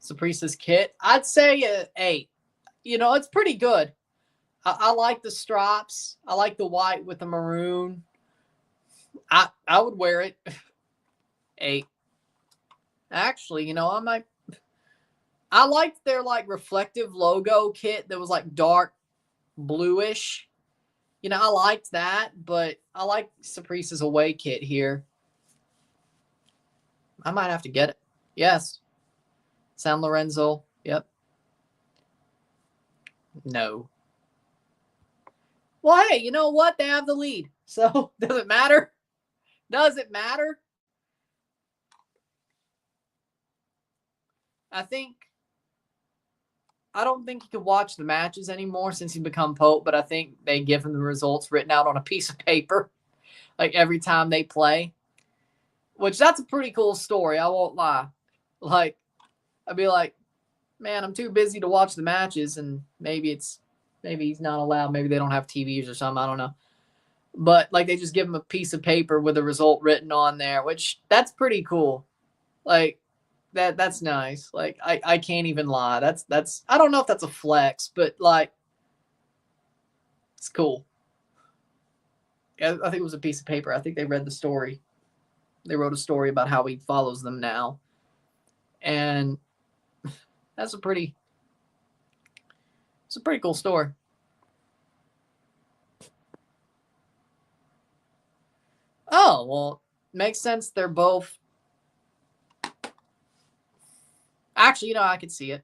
Saprissa's kit. I'd say an 8. It's pretty good. I like the straps. I like the white with the maroon. I would wear it. 8. Actually, I liked their reflective logo kit that was dark bluish. I liked that, but I like Saprissa's away kit here. I might have to get it. Yes. San Lorenzo. Yep. No. Well, hey, you know what? They have the lead. So, does it matter? Does it matter? I don't think he could watch the matches anymore since he's become Pope, but I think they give him the results written out on a piece of paper, every time they play. Which, that's a pretty cool story, I won't lie. I'd be like, man, I'm too busy to watch the matches, and maybe he's not allowed. Maybe they don't have TVs or something. I don't know. But they just give him a piece of paper with a result written on there, which that's pretty cool. That's nice. I can't even lie. That's I don't know if that's a flex, but it's cool. I think it was a piece of paper. I think they read the story. They wrote a story about how he follows them now. And it's a pretty cool story. Oh, well, makes sense. They're both. Actually, I could see it.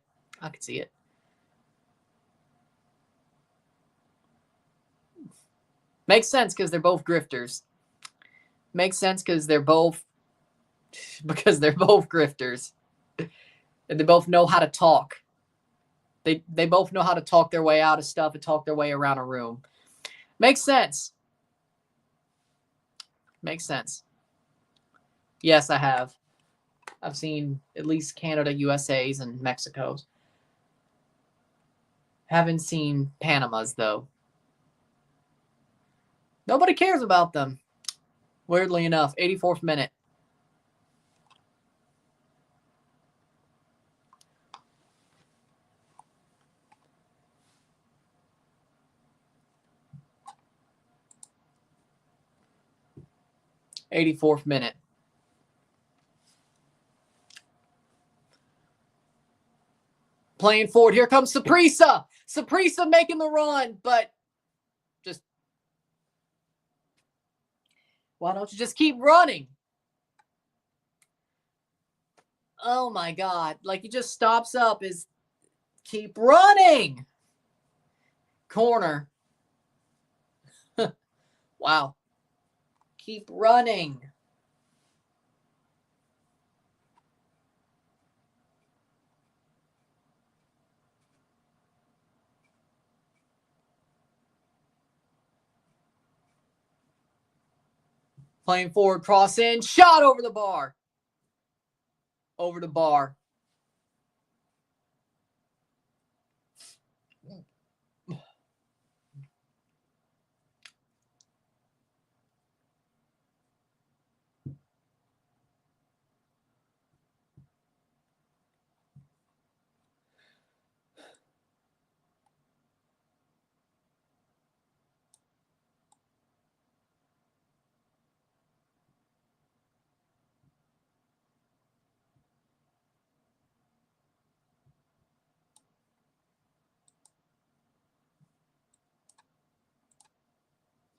Makes sense because they're both grifters. Makes sense because they're both grifters. And they both know how to talk. They both know how to talk their way out of stuff and talk their way around a room. Makes sense. Makes sense. Yes, I have. I've seen at least Canada, USA's, and Mexico's. Haven't seen Panama's, though. Nobody cares about them. Weirdly enough, 84th minute. '84th minute. Playing forward. Here comes Saprissa. Saprissa making the run, but just why don't you just keep running? Oh my God. Like, he just stops up, is keep running. Corner. Wow. Keep running. Playing forward, cross in, shot over the bar. Over the bar.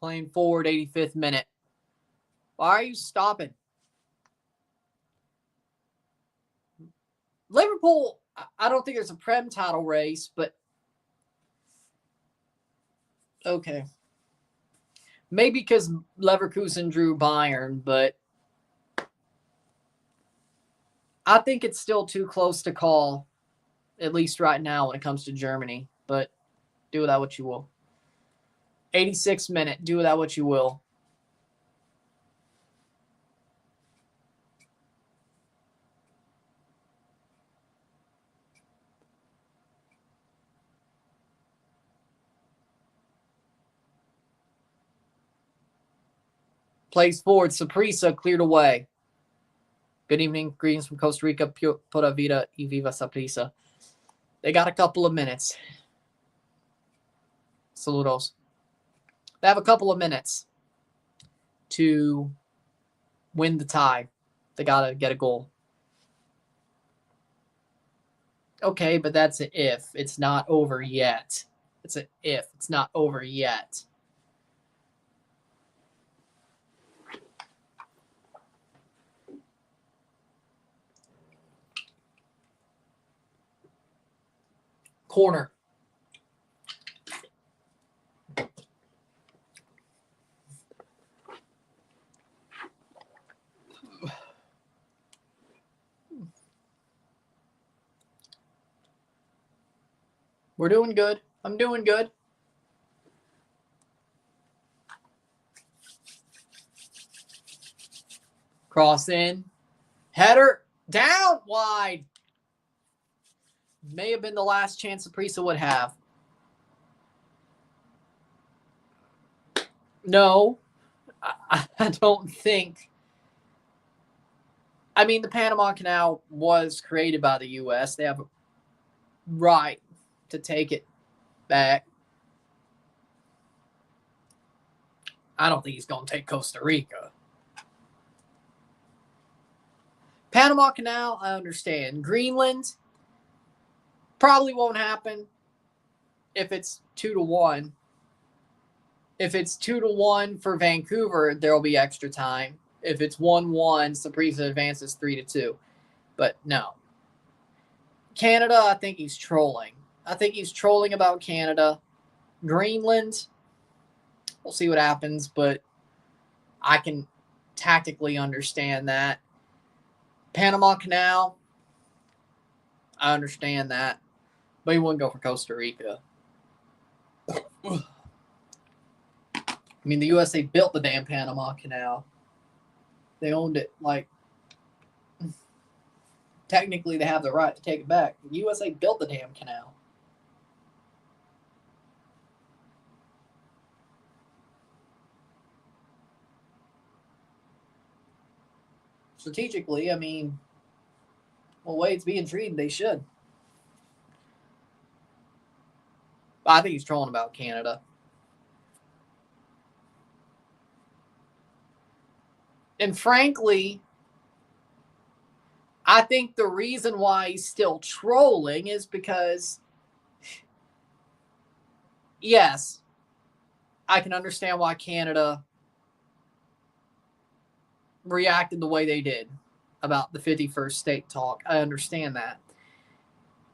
Playing forward, 85th minute. Why are you stopping? Liverpool, I don't think there's a Prem title race, but okay. Maybe because Leverkusen drew Bayern, but I think it's still too close to call, at least right now when it comes to Germany. But do with that what you will. 86th minute, do with that what you will. Plays forward, Saprissa cleared away. Good evening, greetings from Costa Rica, Pura Vida y Viva Saprissa. They got a couple of minutes. Saludos. They have a couple of minutes to win the tie. They got to get a goal. Okay, but that's an if. It's not over yet. It's an if. It's not over yet. Corner. We're doing good. I'm doing good. Cross in. Header. Down wide. May have been the last chance Saprissa would have. No. I don't think. I mean, the Panama Canal was created by the U.S. They have a right to take it back. I don't think he's going to take Costa Rica. Panama Canal, I understand. Greenland, probably won't happen if it's 2-1. If it's 2-1 for Vancouver, there will be extra time. If it's 1-1, Saprissa advances 3-2. But no. Canada, I think he's trolling. I think he's trolling about Canada. Greenland, we'll see what happens, but I can tactically understand that. Panama Canal, I understand that. But he wouldn't go for Costa Rica. I mean, the USA built the damn Panama Canal. They owned it. Like, technically, they have the right to take it back. The USA built the damn canal. Strategically, I mean, well, the way it's being treated, they should. But I think he's trolling about Canada. And frankly, I think the reason why he's still trolling is because, yes, I can understand why Canada reacted the way they did. about the 51st state talk. I understand that.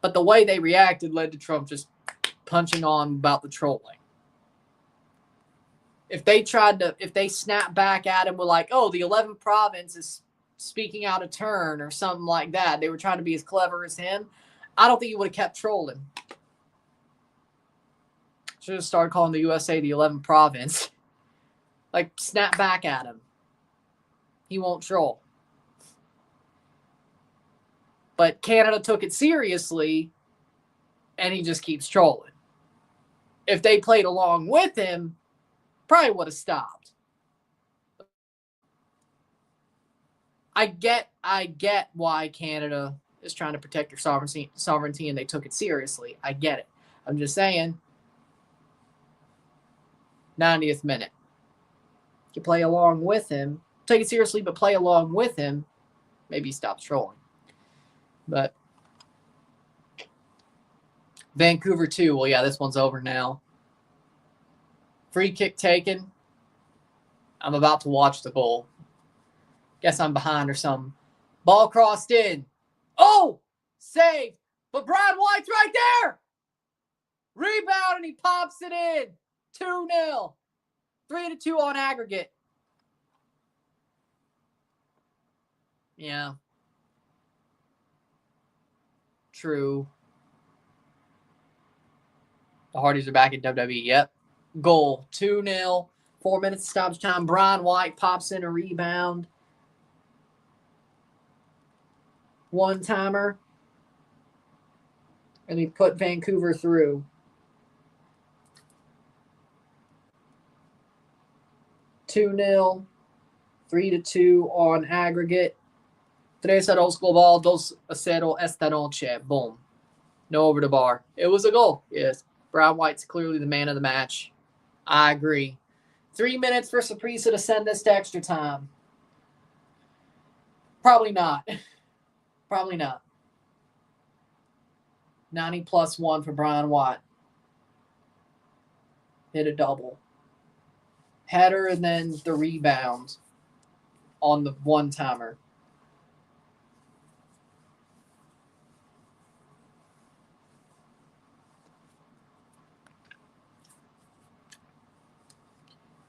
But the way they reacted led to Trump just punching on about the trolling. If they snap back at him with like, oh, the 11th province is speaking out of turn or something like that, they were trying to be as clever as him, I don't think he would have kept trolling. Should have started calling the USA the 11th province. Like, snap back at him. He won't troll. But Canada took it seriously, and he just keeps trolling. If they played along with him, probably would have stopped. I get why Canada is trying to protect their sovereignty, and they took it seriously. I get it. I'm just saying, 90th minute. You play along with him. Take it seriously, but play along with him. Maybe he stops trolling. But Vancouver 2. Well, yeah, this one's over now. Free kick taken. I'm about to watch the goal. Guess I'm behind or something. Ball crossed in. Oh! Saved. But Brad White's right there! Rebound, and he pops it in. 2-0. 3-2 on aggregate. Yeah. True. The Hardys are back in WWE. Yep. Goal. 2-0. 4 minutes stoppage time. Brian White pops in a rebound. One-timer. And he put Vancouver through. $2-0. 3-2 on aggregate. 3-2 global, 2-0 esta noche. Boom. No over the bar. It was a goal. Yes. Brian White's clearly the man of the match. I agree. 3 minutes for Saprissa to send this to extra time. Probably not. Probably not. 90+1 for Brian White. Hit a double. Header and then the rebound on the one-timer.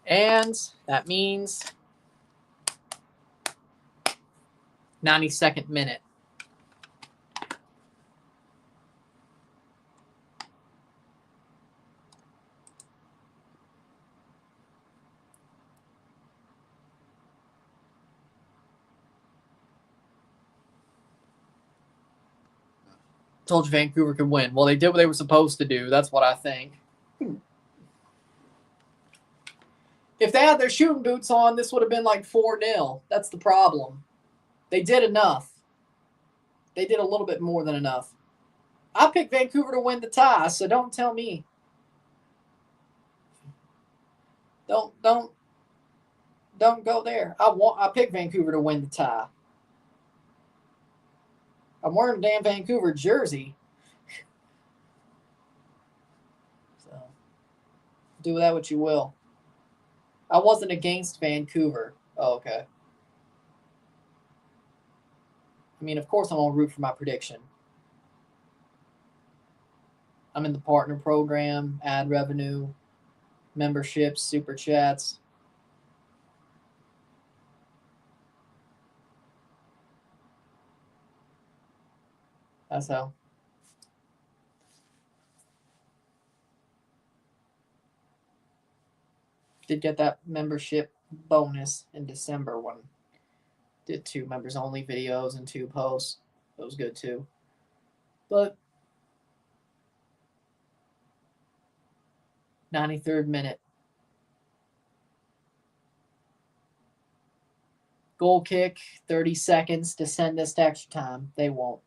And that means 92nd minute. Told you Vancouver could win. Well, they did what they were supposed to do. That's what I think. If they had their shooting boots on, this would have been like 4-0. That's the problem. They did enough. They did a little bit more than enough. I picked Vancouver to win the tie, so don't tell me. Don't go there. I picked Vancouver to win the tie. I'm wearing a damn Vancouver jersey. So do with that what you will. I wasn't against Vancouver. Oh, okay. I mean, of course I'm going to root for my prediction. I'm in the partner program, ad revenue, memberships, super chats. That's how. Did get that membership bonus in December when did 2 members only videos and 2 posts. That was good too. But 93rd minute. Goal kick, 30 seconds to send this to extra time. They won't.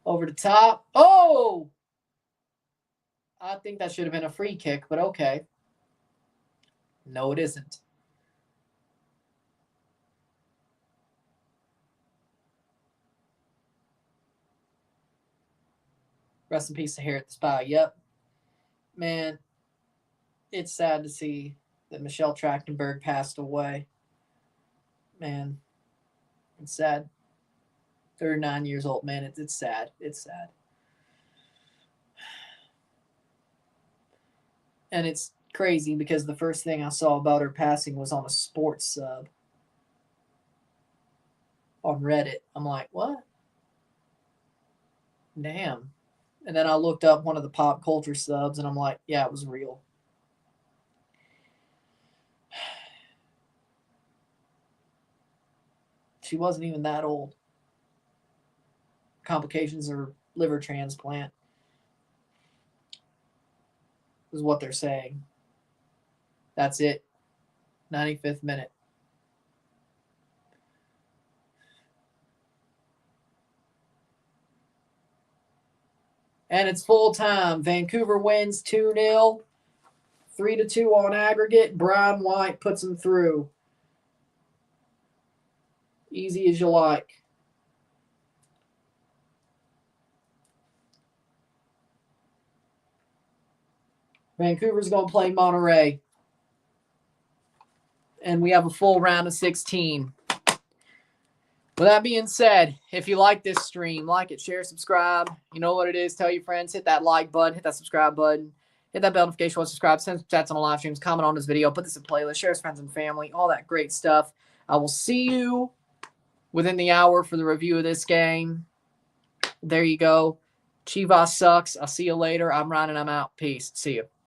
Over the top. Oh! I think that should have been a free kick, but okay. No, it isn't. Rest in peace to Hair at the Spy. Yep. Man, it's sad to see that Michelle Trachtenberg passed away. Man, it's sad. 39 years old, man. It's sad. It's sad. And it's crazy because the first thing I saw about her passing was on a sports sub on Reddit. I'm like, what? Damn. And then I looked up one of the pop culture subs and I'm like, yeah, it was real. She wasn't even that old. Complications of her liver transplant is what they're saying. That's it. 95th minute. And it's full time. Vancouver wins 2-0. 3-2 on aggregate. Brian White puts them through. Easy as you like. Vancouver's going to play Monterey. And we have a full round of 16. With that being said, if you like this stream, like it, share, subscribe. You know what it is. Tell your friends. Hit that like button. Hit that subscribe button. Hit that bell notification button. Subscribe. Send chats on the live streams. Comment on this video. Put this in playlist. Share with friends and family. All that great stuff. I will see you within the hour for the review of this game. There you go. Chivas sucks. I'll see you later. I'm Ryan and I'm out. Peace. See you.